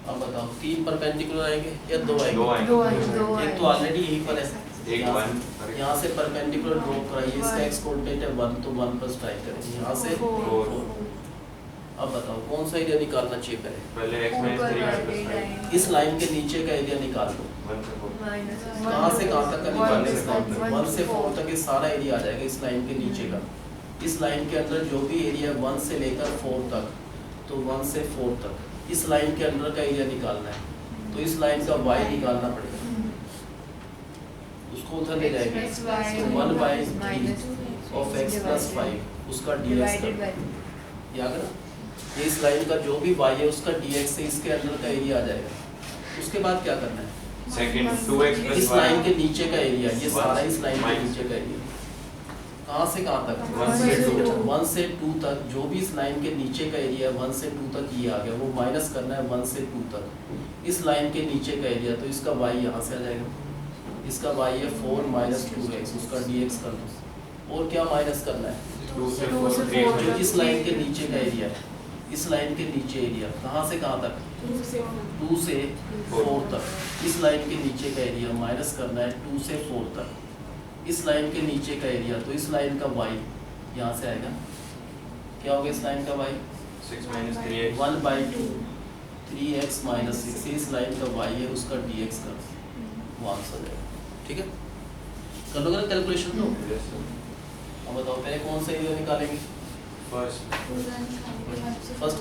अब बताओ 3 परपेंडिकुलर आएंगे या 2 दो आएंगे, आएंगे एक तो ऑलरेडी यहीं पर है, एक यहाँ 1 से- यहाँ से परपेंडिकुलर ड्रॉ कराइए, इसका x कोऑर्डिनेट है 1 तो 1 + ट्राई करेंगे, यहाँ से 4। अब बताओ कौन सा एरिया निकालना चाहिए पहले x - 3y + 5 इस लाइन के नीचे का एरिया निकाल दो। 1 से 4 कहाँ से कहाँ तक का निकालना है, इस लाइन 1 1 से 4 तक ये सारा एरिया आ जाएगा इस लाइन के नीचे का। इस लाइन के अंदर जो भी एरिया 1 से लेकर 4 तक, तो 1 से 4 तक इस लाइन के अंदर का एरिया निकालना है, तो इस लाइन का y निकालना पड़ेगा, उसको उधर ले जाएंगे, तो 1/3 ऑफ x + 5 उसका dx कर याद है। ये इस लाइन का जो भी y है उसका dx से इसके अंदर का एरिया आ जाएगा। उसके बाद क्या करना है, सेकंड 2x इस + लाइन y के नीचे का एरिया, ये सारा इस लाइन के minus नीचे का एरिया कहाँ से कहाँ तक, 1 से 2 1 से 2 तक, जो भी इस लाइन के नीचे का एरिया है 1 से 2 तक ये आ गया, वो माइनस करना है 1 से 2 तक इस लाइन के नीचे का एरिया, तो इसका y यहाँ से आ जाएगा, इसका y है 4 - 2x, उसका dx कर दो। और क्या माइनस करना है, 2 से 4 3 जो इस लाइन के नीचे का एरिया है, इस लाइन के नीचे एरिया कहाँ से कहाँ तक, 2 से 4 तक इस लाइन के नीचे का एरिया माइनस करना है 2 से 4 तक इस लाइन के नीचे का एरिया, तो इस लाइन का y यहाँ से आएगा, क्या होगा इस लाइन का y 6 - 3x 1/2 3x - 6, इस लाइन का y है उसका dx कर वो आंसर है। ठीक है, कर लोगे ना कैलकुलेशन तो। अब बताओ पहले कौन सा एरिया निकालेंगे, फर्स्ट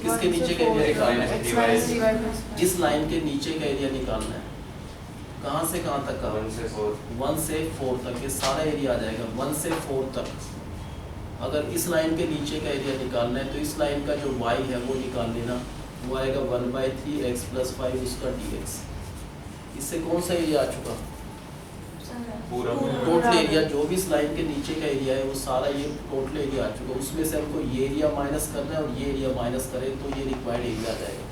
किसके नीचे का एरिया निकालना है, इस लाइन के नीचे का एरिया निकालना है, कहाँ से कहाँ तक का 1 से 4 1 से 4 तक, ये सारा एरिया आ जाएगा 1 से 4 तक। अगर इस लाइन के नीचे का एरिया निकालना है तो इस लाइन का जो y है वो निकाल लेना, वो आएगा 1/3 x + 5 उसका dx। इससे कौन सा एरिया आ चुका, पूरा टोटल एरिया, जो भी इस लाइन के नीचे का एरिया है वो सारा ये टोटल एरिया आ चुका। उसमें से हमको ये एरिया माइनस करना है और ये एरिया माइनस करें तो ये रिक्वायर्ड एरिया आ जाएगा।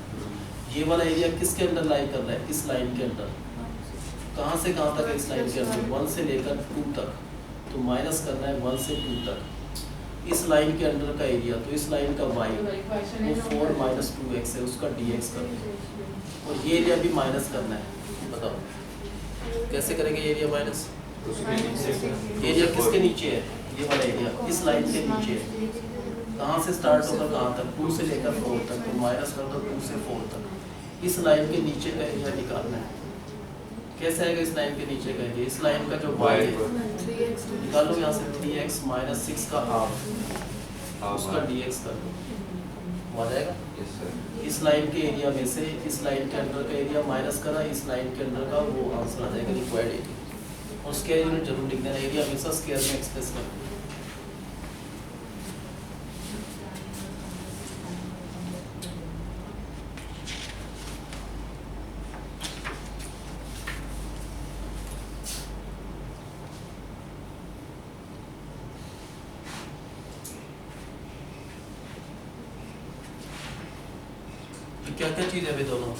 ये वाला एरिया किसके अंदर लाई कर रहा है, इस लाइन के अंदर, कहाँ से कहाँ तक इस लाइन के अंदर 1 से लेकर 2 तक, तो माइनस करना है 1 से 2 तक इस लाइन के अंदर का एरिया, तो इस लाइन का y वो 4 - 2x है उसका dx कर दो। और ये एरिया भी माइनस करना है, बताओ कैसे करेंगे ये एरिया माइनस, उसके नीचे एरिया किसके नीचे है, ये वाला एरिया इस लाइन के नीचे है, कहाँ से स्टार्ट होकर कहाँ तक 2 से लेकर 4 तक, तो माइनस कर दो 2 से 4 तक इस लाइन के नीचे का एरिया निकालना है। कैसे आएगा इस लाइन के नीचे का एरिया? इस लाइन का जो y है निकालो यहाँ से 3x माइनस 6 का हाफ, उसका dx कर दो, आ जाएगा। इस लाइन के एरिया में से इस लाइन के अंदर का एरिया माइनस करा, इस लाइन के अंदर का वो आंसर आ जाएगा रिक्वायर्ड एरिया। और स्क्वायर यूनिट जरूर लिख देना, एरिया हमेशा स्क्वायर में एक्सप्रेस करना। क्या क्या चीज है वे दोनों?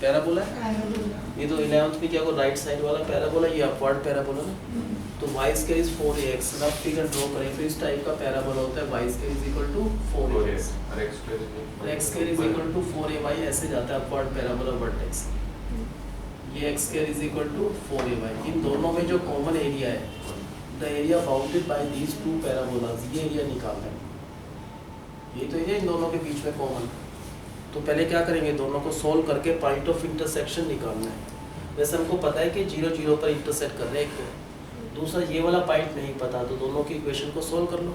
पैराबोला है, ये तो 11th में क्या को राइट साइड वाला पैराबोला, ये अपवर्ड पैराबोला ना। तो y square is 4ax, rough figure draw करें तो इस टाइप का पैराबोला होता है, y square is equal to 4ax और x square is equal to 4ay, ऐसे जाता है अपवर्ड पैराबोला वर्टेक्स। ये x square is equal to 4ay। इन दोनों में जो कॉमन एरिया है, the area bounded by these two parabolas, ये एरिया निकालना है। ये तो एरिया इन दोनों के बीच में कॉमन। तो पहले क्या करेंगे, दोनों को सोल्व करके पॉइंट ऑफ इंटरसेक्शन निकालना है। वैसे हमको पता है कि 0 0 पर इंटरसेक्ट कर रहे हैं, एक दूसरा ये वाला पॉइंट नहीं पता, तो दोनों की इक्वेशन को सोल्व कर लो।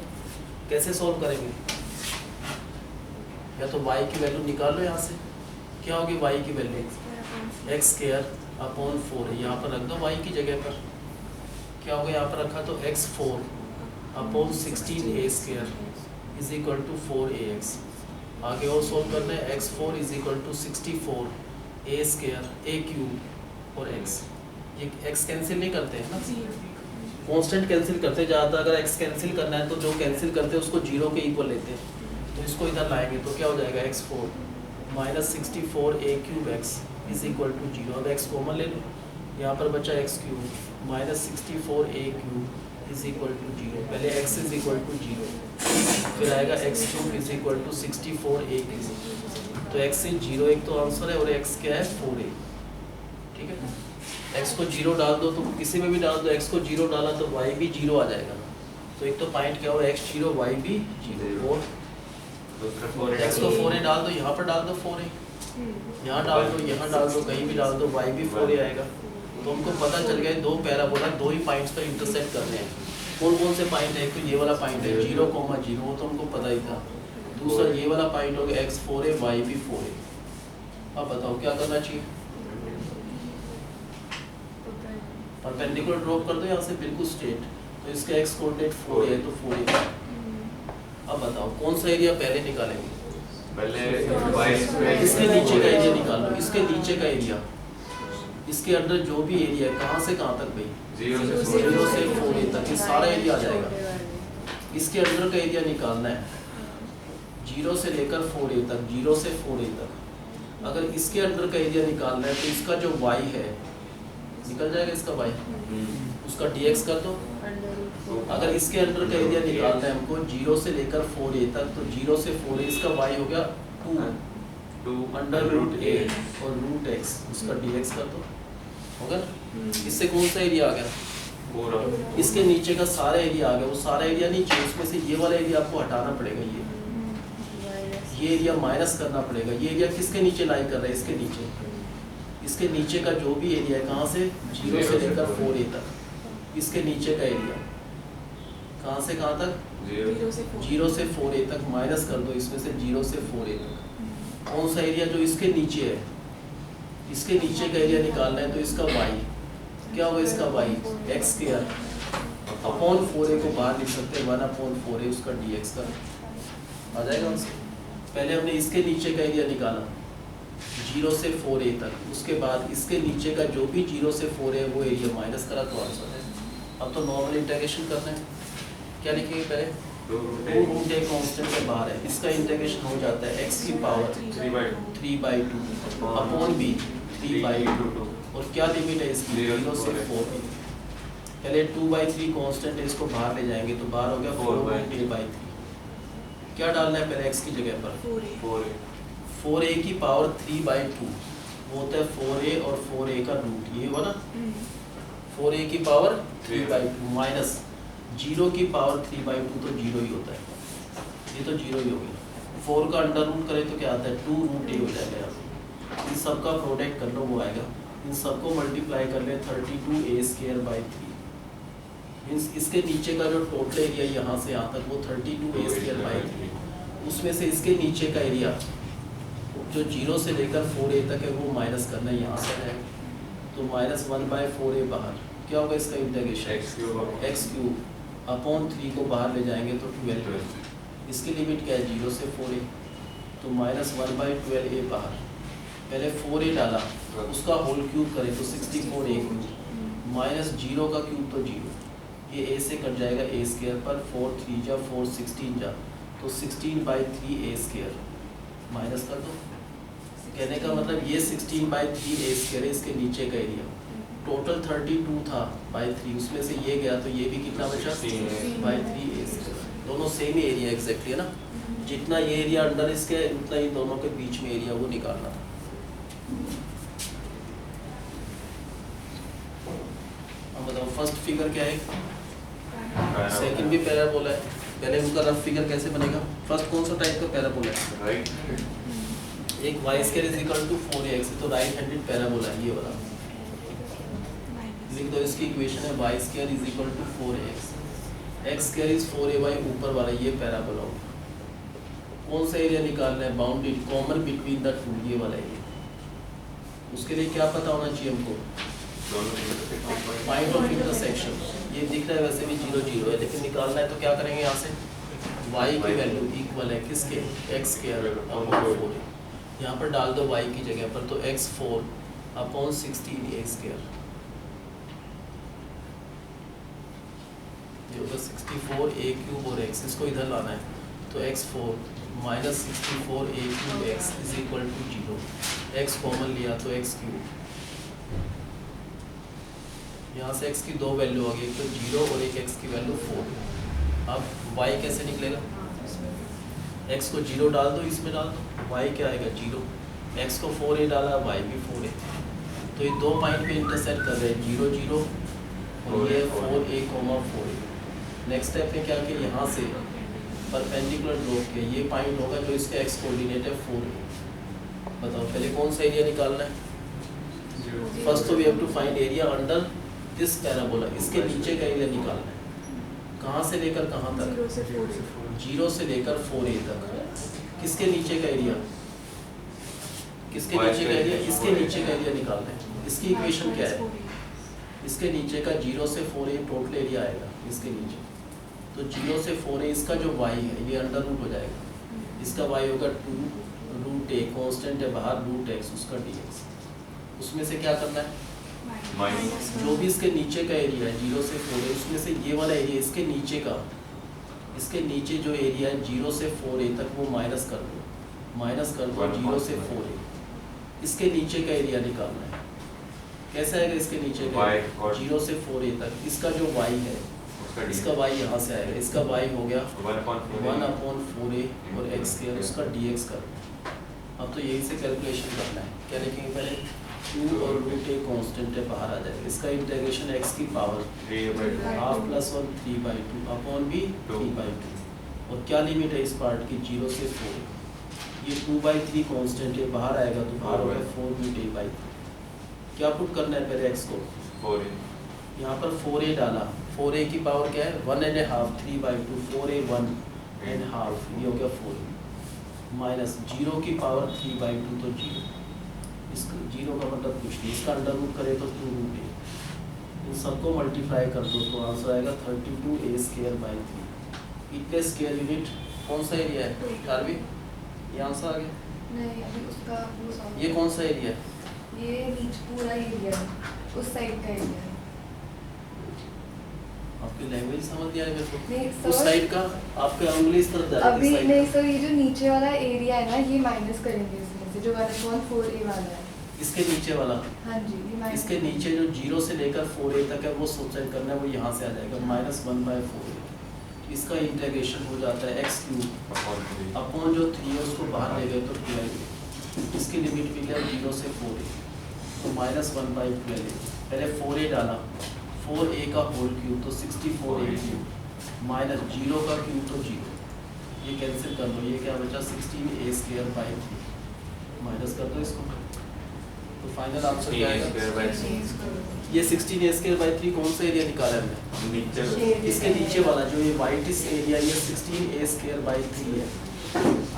कैसे सोल्व करेंगे? या तो y की वैल्यू निकाल लो यहाँ से। क्या होगी y की वैल्यू? x स्क्वायर अपॉन 4 है, यहाँ पर रख दो y की जगह पर। क्या होगा यहाँ पर रखा तो x4 upon 16a square is equal to 4ax। आगे और सोल्व करना है, x4 is equal to 64 a square a cube और x। ये x कैंसिल नहीं करते हैं ना, कांस्टेंट कैंसिल करते हैं। ज़्यादा अगर x कैंसिल करना है तो जो कैंसिल करते हैं उसको 0 के इक्वल लेते हैं। तो इसको इधर लाएंगे तो क्या हो जाएगा, x4 minus 64 a cube x is equal to 0। अब x कॉमन ले लो, यहाँ पर बचा x cube minus 64 a cube is equal to 0। पहले x इज इक्वल टू 0, फिर आएगा x cube is equal to 64 a cube. तो x से 0 एक तो आंसर है, और x क्या है 4a। ठीक है, x को 0 डाल दो, तो किसी में भी डाल दो, x को 0 डाला तो y भी 0 आ जाएगा। तो एक तो पॉइंट क्या हो, x 0 y भी 0। और x को 4a डाल दो, यहाँ पर डाल दो 4a, यहाँ डाल दो, यहाँ डाल दो, कहीं भी डाल दो, y भी 4a आएगा। तो हमको पता चल गया दो पैराबोला दो ही पॉइंट्स पर इंटरसेक्ट करने हैं। कौन कौन से पॉइंट है? तो ये वाला पॉइंट है 0, 0, वो तो हमको पता ही था। दूसरा ये वाला पॉइंट हो गया x4a y भी 4a। अब बताओ क्या करना चाहिए? परपेंडिकुलर ड्रॉप कर दो यहाँ से बिल्कुल स्ट्रेट। तो इसका x कोऑर्डिनेट 4a है तो 4a। अब बताओ कौन सा एरिया पहले निकालेंगे? पहले इसके नीचे का एरिया निकाल लो, इसके नीचे का एरिया, इसके अंदर जो भी एरिया है, कहाँ से कहाँ तक भाई? 0 से 4a तक, ये सारा एरिया आ जाएगा। इसके अंदर का एरिया निकालना है 0 से लेकर 4a तक, 0 से 4a तक। अगर इसके अंदर का एरिया निकालना है तो इसका जो y है निकल जाएगा, इसका y, उसका dx कर दो। अगर इसके अंदर का एरिया निकालना है हमको 0 से लेकर 4a तक, तो 0 से 4a इसका y हो गया 2 अंडर रूट a और रूट x, उसका dx कर दो। होगा? इससे कौन सा एरिया आ गया? पूरा। इसके नीचे का सारा एरिया आ गया। वो सारा एरिया नहीं चाहिए, उसमें से ये वाला एरिया आपको हटाना पड़ेगा। ये एरिया माइनस करना पड़ेगा। ये एरिया किसके नीचे लाई कर रहा है? इसके नीचे। इसके नीचे का जो भी एरिया है, कहाँ से? 0 से लेकर 4a तक, इसके नीचे का एरिया कहाँ से कहाँ तक? 0 से 4a तक माइनस कर दो इसमें से 0 से 4a तक। कौन सा एरिया जो इसके नीचे है? इसके नीचे का एरिया निकालना है तो इसका y क्या होगा? इसका y x square upon 4a को बाहर लिख सकते हैं 1 अपॉन 4a, उसका dx का आ जाएगा उससे। पहले हमने इसके नीचे का एरिया निकाला 0 से 4a तक, उसके बाद इसके नीचे का जो भी 0 से 4a है वो एरिया माइनस करा तो आंसर है। अब तो नॉर्मल इंटीग्रेशन करना है। क्या लिखेंगे पहले? 2 रूट a कांस्टेंट के बाहर है, इसका इंटीग्रेशन हो जाता है x की पावर 3/2 अपॉन b 3/2। और क्या लिमिट है इसकी? 0 से 4। पहले 2/3 कांस्टेंट है, इसको बाहर ले जाएंगे तो बाहर हो गया 4/3। क्या डालना है पहले x की जगह पर? 4a की पावर 3/2 वो होता है 4a और 4a का रूट, ये हुआ ना। 4a की पावर 3/2 माइनस 0 की पावर 3/2 तो 0 ही होता है, ये तो 0 ही हो गया। 4 का अंडर रूट करें तो क्या आता है? 2 रूट a हो जाएगा यहाँ पे। इन सबका प्रोडक्ट कर लो, वो आएगा। इन सबको मल्टीप्लाई कर ले 32a² / 3 मीन्स इसके नीचे का जो टोटल एरिया यहाँ से यहाँ तक वो 32a² / 3, उसमें से इसके नीचे का एरिया जो 0 से लेकर 4a तक है वो माइनस करना है, यहाँ से है तो -1/4a बाहर क्या होगा इसका इंटीग्रेशन x³ अपॉन 3 को बाहर ले जाएंगे तो 12। इसकी लिमिट क्या है 0 से 4a, तो -1/12a बाहर। पहले 4a डाला, उसका होल क्यूब करें तो 64a³ माइनस 0 का क्यूब तो 0, ये a से कट जाएगा a² पर 4 3 जा 4 16 जा तो 16/3a² माइनस कर दो। कहने का मतलब ये 16/3a² है इसके नीचे का एरिया। टोटल 32 था बाई 3, उसमें से ये गया तो ये भी कितना बचा 16/3a²। दोनों सेम ही एरिया एग्जैक्टली है ना, जितना ये एरिया अंडर इसके उतना ही दोनों के बीच में एरिया वो निकालना था। अब बताओ फर्स्ट फिगर क्या है, सेकंड भी पैराबोला है। पहले उनका रफ फिगर कैसे बनेगा, फर्स्ट कौन सा टाइप का पैराबोला है, राइट, एक y² = 4ax, तो राइट हैंडेड पैराबोला है ये वाला। लिख दो इसकी इक्वेशन है y² = 4ax, x² is 4a ऊपर वाला ये पैराबोला होगा। कौन सा एरिया निकालना है, bounded common between the two, ये वाला एरिया। उसके लिए क्या पता होना चाहिए हमको, पॉइंट ऑफ इंटरसेक्शन। ये दिख रहा है वैसे भी 0 0 है, लेकिन निकालना है तो क्या करेंगे, यहाँ से y की वैल्यू इक्वल है किसके x² अपॉन 4। यहाँ पर डाल दो y की जगह पर तो x4 अपॉन 16a², ये होगा 64a³ और x, इसको इधर लाना है तो x4 minus 64a³ x = 0। x common लिया तो x³, यहाँ से x की दो वैल्यू आ गई, एक तो 0 और एक x की वैल्यू 4। अब y कैसे निकलेगा, x को 0 डाल दो, इसमें डाल दो, y क्या आएगा 0, x को 4a डाला, y भी 4a, तो ये दो पॉइंट पे इंटरसेक्ट कर रहे हैं 0 0 और ये 4a, 4a। नेक्स्ट स्टेप में क्या किया, यहाँ से परपेंडिकुलर ड्रॉ किया, ये पॉइंट होगा जो इसका x कोऑर्डिनेट है 4a। बताओ पहले कौन सा एरिया निकालना है, फर्स्ट तो we have to find area under this parabola, इसके नीचे का एरिया निकालना है। कहाँ से लेकर कहाँ तक, 0 से लेकर 4a तक। किसके नीचे का एरिया, किसके नीचे का एरिया, इसके नीचे का एरिया निकालना है। इसकी इक्वेशन क्या है, इसके नीचे का 0 से 4a टोटल एरिया आएगा इसके नीचे, तो 0 से 4a इसका जो y है ये अंडर रूट हो जाएगा, इसका y होगा 2√a, कांस्टेंट है बाहर √x, उसका dx। उसमें से क्या करना है, जो भी इसके नीचे का एरिया है 0 से 4a, उसमें से ये वाला एरिया इसके नीचे का, इसके नीचे जो एरिया है 0 से 4a तक वो माइनस कर दो, 0 से 4a। इसके नीचे का एरिया निकालना है, कैसे आएगा इसके नीचे का, 0 से 4a तक। इसका जो y है इसका y यहाँ से आएगा, इसका y हो गया 1/4a और x² उसका dx कर। अब तो यही से कैलकुलेशन करना है, क्या लिखेंगे पहले 2 और √a कांस्टेंट है बाहर आ जाएगा, इसका इंटीग्रेशन x की पावर 1/2 + 1 3/2 अपॉन भी 3/2। और क्या लिमिट है इस पार्ट की 0 से 4, ये 2/3 कांस्टेंट है बाहर आएगा तो बाहर होगा 4√a/3। क्या पुट करना है पहले x को 4a, यहाँ पर 4a डाला, 4a की पावर क्या है 1.5 3/2, 4a 1.5, ये हो गया 4a माइनस 0 की पावर 3/2 तो 0, इसका 0 का मतलब कुछ नहीं, इसका अंडर रूट करे तो 2√a, इन सबको मल्टीप्लाई कर दो तो आंसर आएगा 32a² / 3। इतने स्क्वायर यूनिट कौन सा एरिया है कार्बी, ये आंसर आ गया। नहीं अभी उसका वो सॉल्व, ये कौन सा एरिया है, ये नीचे पूरा एरिया है, उस साइड का एरिया है। आपकी लैंग्वेज समझ नहीं आ रही मेरे नहीं, को, उस साइड का आपके उंगली इस तरफ जा रही अभी है, नहीं सर, ये जो नीचे वाला एरिया है ना ये माइनस करेंगे इसमें से, जो 1/4a वाला है। इसके नीचे वाला, हाँ जी ये माइनस, इसके नीचे जो 0 से लेकर 4a तक है वो सब्ट्रैक्ट करना है, वो यहाँ से आ जाएगा -1/4a। इसका इंटीग्रेशन हो जाता है x³ अपॉन जो 3 है उसको बाहर ले गए तो 12। इसकी लिमिट भी क्या है 0 से 4a, तो -1/12। पहले 4a डाला, 4a का होल क्यूब तो 64a³ माइनस 0 का क्यूब तो 0, ये कैंसिल कर दो, ये क्या बचा 16a² / 3 माइनस कर दो इसको, तो फाइनल आंसर क्या आएगा? स्क्वायर बाय ये 16 a स्क्वायर बाई 3 कौन सा एरिया निकाला है हमने? नीचे इसके नीचे वाला जो ये वाइट इस एरिया ये 16 a स्क्वायर बाई 3 है।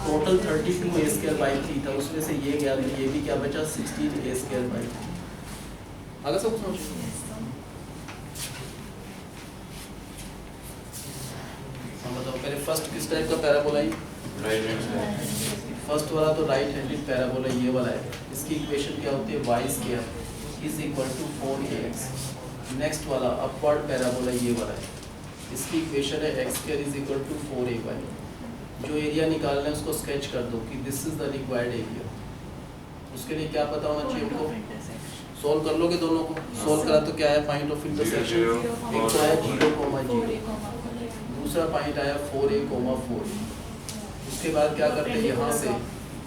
टोटल 32 a स्क्वायर बाई 3 था, उसमें से ये गया तो ये भी क्या बचा 16 a स्क्वायर बाई 3। आगे सब समझ हम बताओ पहले फर्स्ट किस टाइप का पैराबोला है? राइट हैंड साइड फर्स्ट वाला तो राइट हैंडेड पैराबोला ये वाला है। इसकी इक्वेशन क्या होती है? y square is equal to 4ax। Next वाला अपवर्ड पैराबोला ये वाला है, इसकी इक्वेशन है x square is equal to 4ay। जो एरिया निकालना है उसको स्केच कर दो कि this is the required area. उसके लिए क्या पता होना चाहिए हमको? सोल्व कर लोगे दोनों को? सोल्व करा तो क्या है? पॉइंट ऑफ इंटरसेक्शन एक तो आया 0,0, दूसरा पॉइंट आया 4a,4। उसके बाद क्या करते हैं? यहाँ से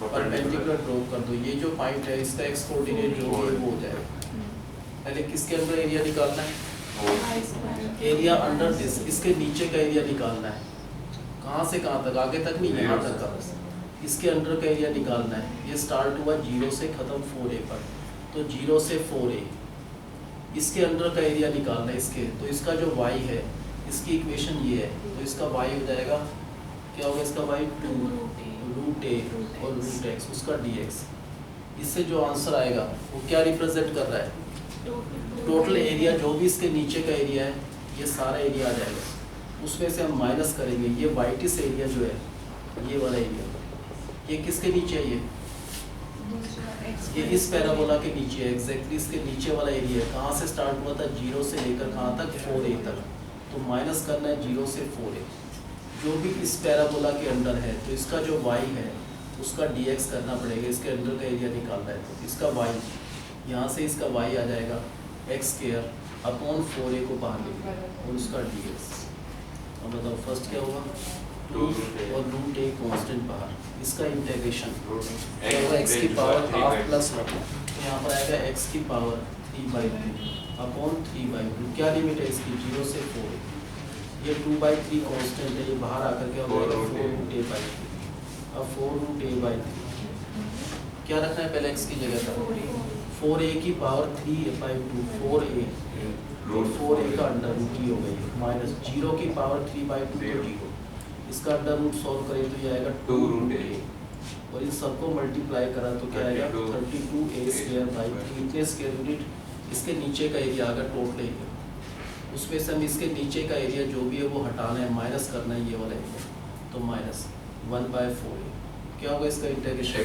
परपेंडिकुलर ड्रॉ कर दो। ये जो पॉइंट है इसका एक्स कोऑर्डिनेट जो है वो हो जाएगा। पहले किसके अंदर एरिया निकालना है? एरिया अंडर दिस, इसके नीचे का एरिया निकालना है। कहाँ से कहाँ तक? आगे तक नहीं, यहाँ तक का बस। इसके अंडर का एरिया निकालना है। ये स्टार्ट हुआ 0 से खत्म 4a पर, तो 0 से 4a। इसके अंडर का एरिया निकालना है इसके, तो इसका जो y है इसकी इक्वेशन ये है, तो इसका y हो जाएगा क्या होगा? इसका y 2√a और √x, उसका dx। इससे जो आंसर आएगा वो क्या रिप्रेजेंट कर रहा है? टोटल एरिया जो भी इसके नीचे का एरिया है ये सारा एरिया आ जाएगा। उसमें से हम माइनस करेंगे ये वाइटिस एरिया जो है ये वाला एरिया, ये किसके नीचे है? ये इस पैराबोला के नीचे है, एग्जैक्टली इसके नीचे वाला एरिया है। कहाँ से स्टार्ट हुआ था? 0 से लेकर कहाँ तक? 4a तक। तो माइनस करना है 0 से 4a। जो भी इस पैराबोला के अंदर है तो इसका जो y है उसका dx करना पड़ेगा। इसके अंदर का एरिया निकालना है तो इसका y, यहाँ से इसका y आ जाएगा x स्क्वायर अपॉन 4a को बाहर लेंगे और उसका dx। अब बताओ फर्स्ट क्या होगा? 2 और √a कांस्टेंट बाहर, इसका इंटीग्रेशन क्या होगा? x की पावर हाफ प्लस 1, तो यहाँ पर आएगा x की पावर 3/2 अपॉन 3/2। क्या लिमिट है इसकी? 0 से 4a। ये 2/3 कांस्टेंट है, ये बाहर आकर के हो जाएगा 4√a/3। अब 4√a/3 क्या रखना है पहले? x की जगह पर 4a की पावर 3/2 4a, 4a का अंडर रूट ही हो गई माइनस 0 की पावर 3/2 तो 0। इसका अंडर रूट सॉल्व करें तो ये आएगा 2√a और इन सबको मल्टीप्लाई करा तो क्या आएगा? 32a²/3। इतने स्क्वायर यूनिट इसके नीचे का एरिया आएगा टोटल एरिया। उसमें से हम इसके नीचे का एरिया जो भी है वो हटाना है, माइनस करना है ये वाला एरिया, तो माइनस 1/4a। क्या होगा इसका इंटीग्रेशन?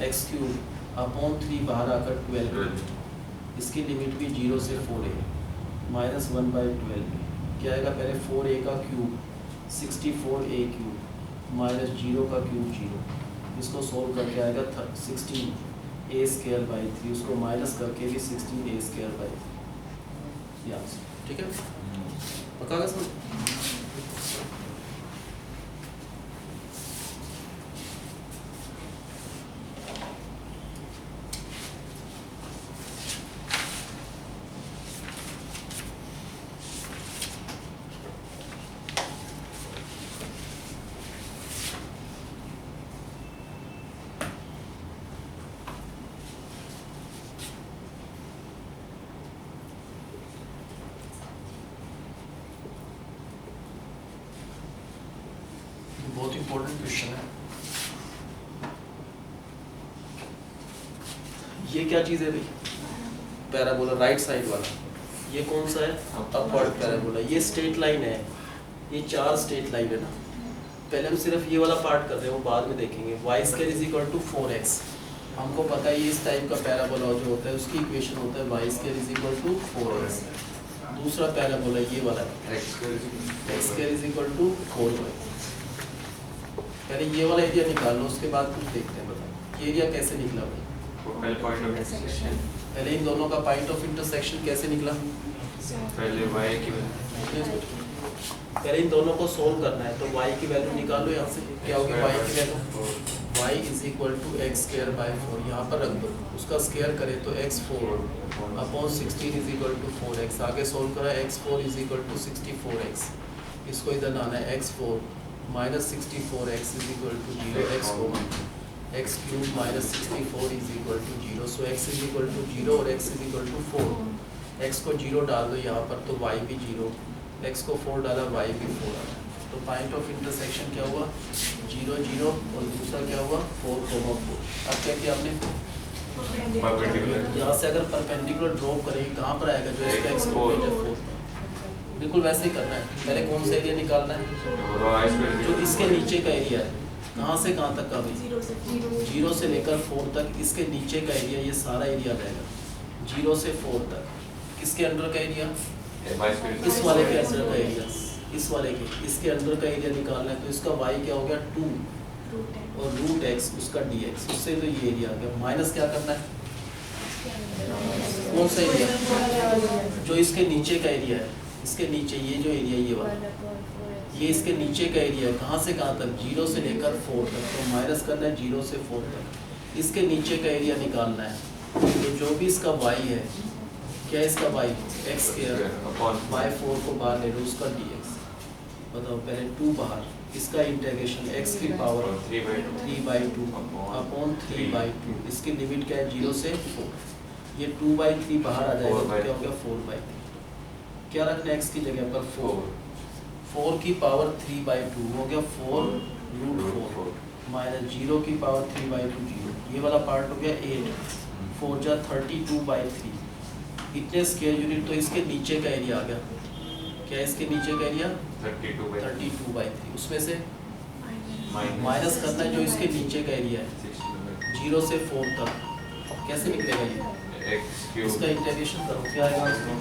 x³ अपॉन 3 बाहर आकर 12। इसकी लिमिट भी 0 से 4a माइनस 1/12। क्या आएगा? पहले 4a का क्यूब 64a³ माइनस 0 का क्यूब 0। इसको सोल्व करके आएगा 16a²/3। उसको माइनस करके भी 16a²/3। यहाँ से ठीक है, पक्का का समझ? बहुत इंपॉर्टेंट क्वेश्चन है ये। क्या चीज़ है भाई? पैराबोला राइट साइड वाला। ये कौन सा है? Upward parabola. ये स्ट्रेट लाइन है, ये 4 स्ट्रेट लाइन है ना। पहले हम सिर्फ ये वाला पार्ट कर रहे हैं, वो बाद में देखेंगे। y² is equal to 4x। हमको पता है इस टाइप का पैराबोला जो होता है उसकी इक्वेशन होता है y² is equal to 4x। दूसरा पैराबोला ये वाला है, x² is equal to 4y। पहले ये वाला एरिया निकाल लो, उसके बाद कुछ देखते हैं। बताओ ये एरिया कैसे निकला भाई? पहले इन दोनों का पॉइंट ऑफ इंटरसेक्शन कैसे निकला? पहले y की पहले इन दोनों को सोल्व करना है तो y की वैल्यू निकालो। यहाँ से क्या होगी y की value? y is equal to x²/4। यहाँ पर रख दो, उसका स्क्वायर करें तो x4 upon 16 is equal to 4x। आगे सोल्व करा x4 is equal to 64x। इसको इधर लाना है x4 minus 64x is equal to 0। x को x cube minus 64 is equal to 0। So x is equal to 0 और x is equal to 4। X को 0 डाल दो यहाँ पर तो वाई भी 0, एक्स को 4 डाला वाई भी 4 आया। तो पॉइंट ऑफ इंटरसेक्शन क्या हुआ 0 0 और दूसरा क्या हुआ 4 4। अब क्या किया आपने यहाँ से अगर परपेंडिकुलर ड्रॉप करेंगे कहाँ पर आएगा जो इसका एक्स कोऑर्डिनेट है 4 पर। बिल्कुल वैसे ही करना है। पहले कौन सा एरिया निकालना है जो इसके नीचे का एरिया है। कहाँ से कहाँ तक का भाई 0 से लेकर 4 तक इसके नीचे का एरिया ये सारा एरिया रहेगा 0 से 4 तक। किसके अंडर का एरिया इस वाले के अंडर का एरिया, इस वाले के इसके अंदर का एरिया निकालना है। तो इसका y क्या हो गया 2 और रूट x उसका dx, उससे तो ये एरिया आ गया। माइनस क्या करना है कौन सा एरिया जो इसके नीचे का एरिया है, इसके नीचे ये जो एरिया ये वाला ये इसके नीचे का एरिया है। कहाँ से कहाँ तक 0 से लेकर 4 तक। तो माइनस करना है 0 से 4 तक, इसके नीचे का एरिया निकालना है। तो जो भी इसका y है क्या इसका y x स्क्वायर y 4 को बाहर ले लो उसका dx। बताओ पहले 2 बाहर, इसका इंटीग्रेशन x की पावर 3/2 अपॉन 3/2। इसकी लिमिट क्या है 0 से 4। ये 2/3 बाहर आ जाएगा तो क्या हो गया 4/3। क्या रखना है x की जगह पर 4 की पावर 3/2 हो गया 4 रूट 4 माइनस 0 की पावर 3/2 0। ये वाला पार्ट हो गया 8 4 जा 32/3। इतने स्क्वायर यूनिट तो इसके नीचे का एरिया आ गया। क्या इसके नीचे का एरिया 32/3। उसमें से माइनस करना है जो इसके नीचे का एरिया है 0 से 4 तक। कैसे निकलेगा ये इसका इंटीग्रेशन करो क्या आएगा इसमें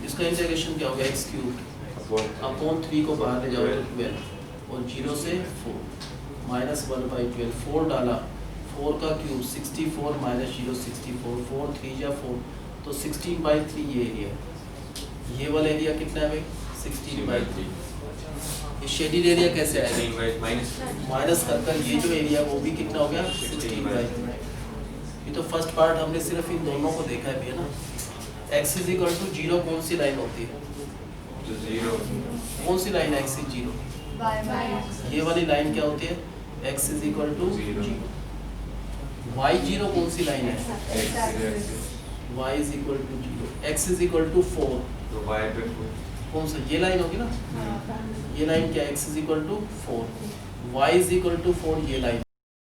इसका इंटीग्रेशन क्या हो गया x क्यूब अपॉन 3 को बाहर ले जाओ तो 12 और 0 से 4 माइनस 1/12 4 डाला 4 का क्यूब 64 माइनस 0 64 4 3 जा 4 तो 16/3 ये एरिया है। ये वाला एरिया कितना है भाई 16/3। ये शेडेड एरिया कैसे आएगा माइनस कर ये जो एरिया वो भी कितना हो गया 16/3। ये तो फर्स्ट पार्ट हमने सिर्फ इन दोनों को देखा है भैया ना। x इज इक्वल टू 0 कौन सी लाइन होती है कौन सी लाइन है x इज 0 ये वाली लाइन क्या होती है x is equal to 0। y 0 कौन सी लाइन है y is equal to 0। x is equal to 4 कौन सा ये लाइन होगी ना। ये लाइन क्या x is equal to 4 y is equal to 4 ये लाइन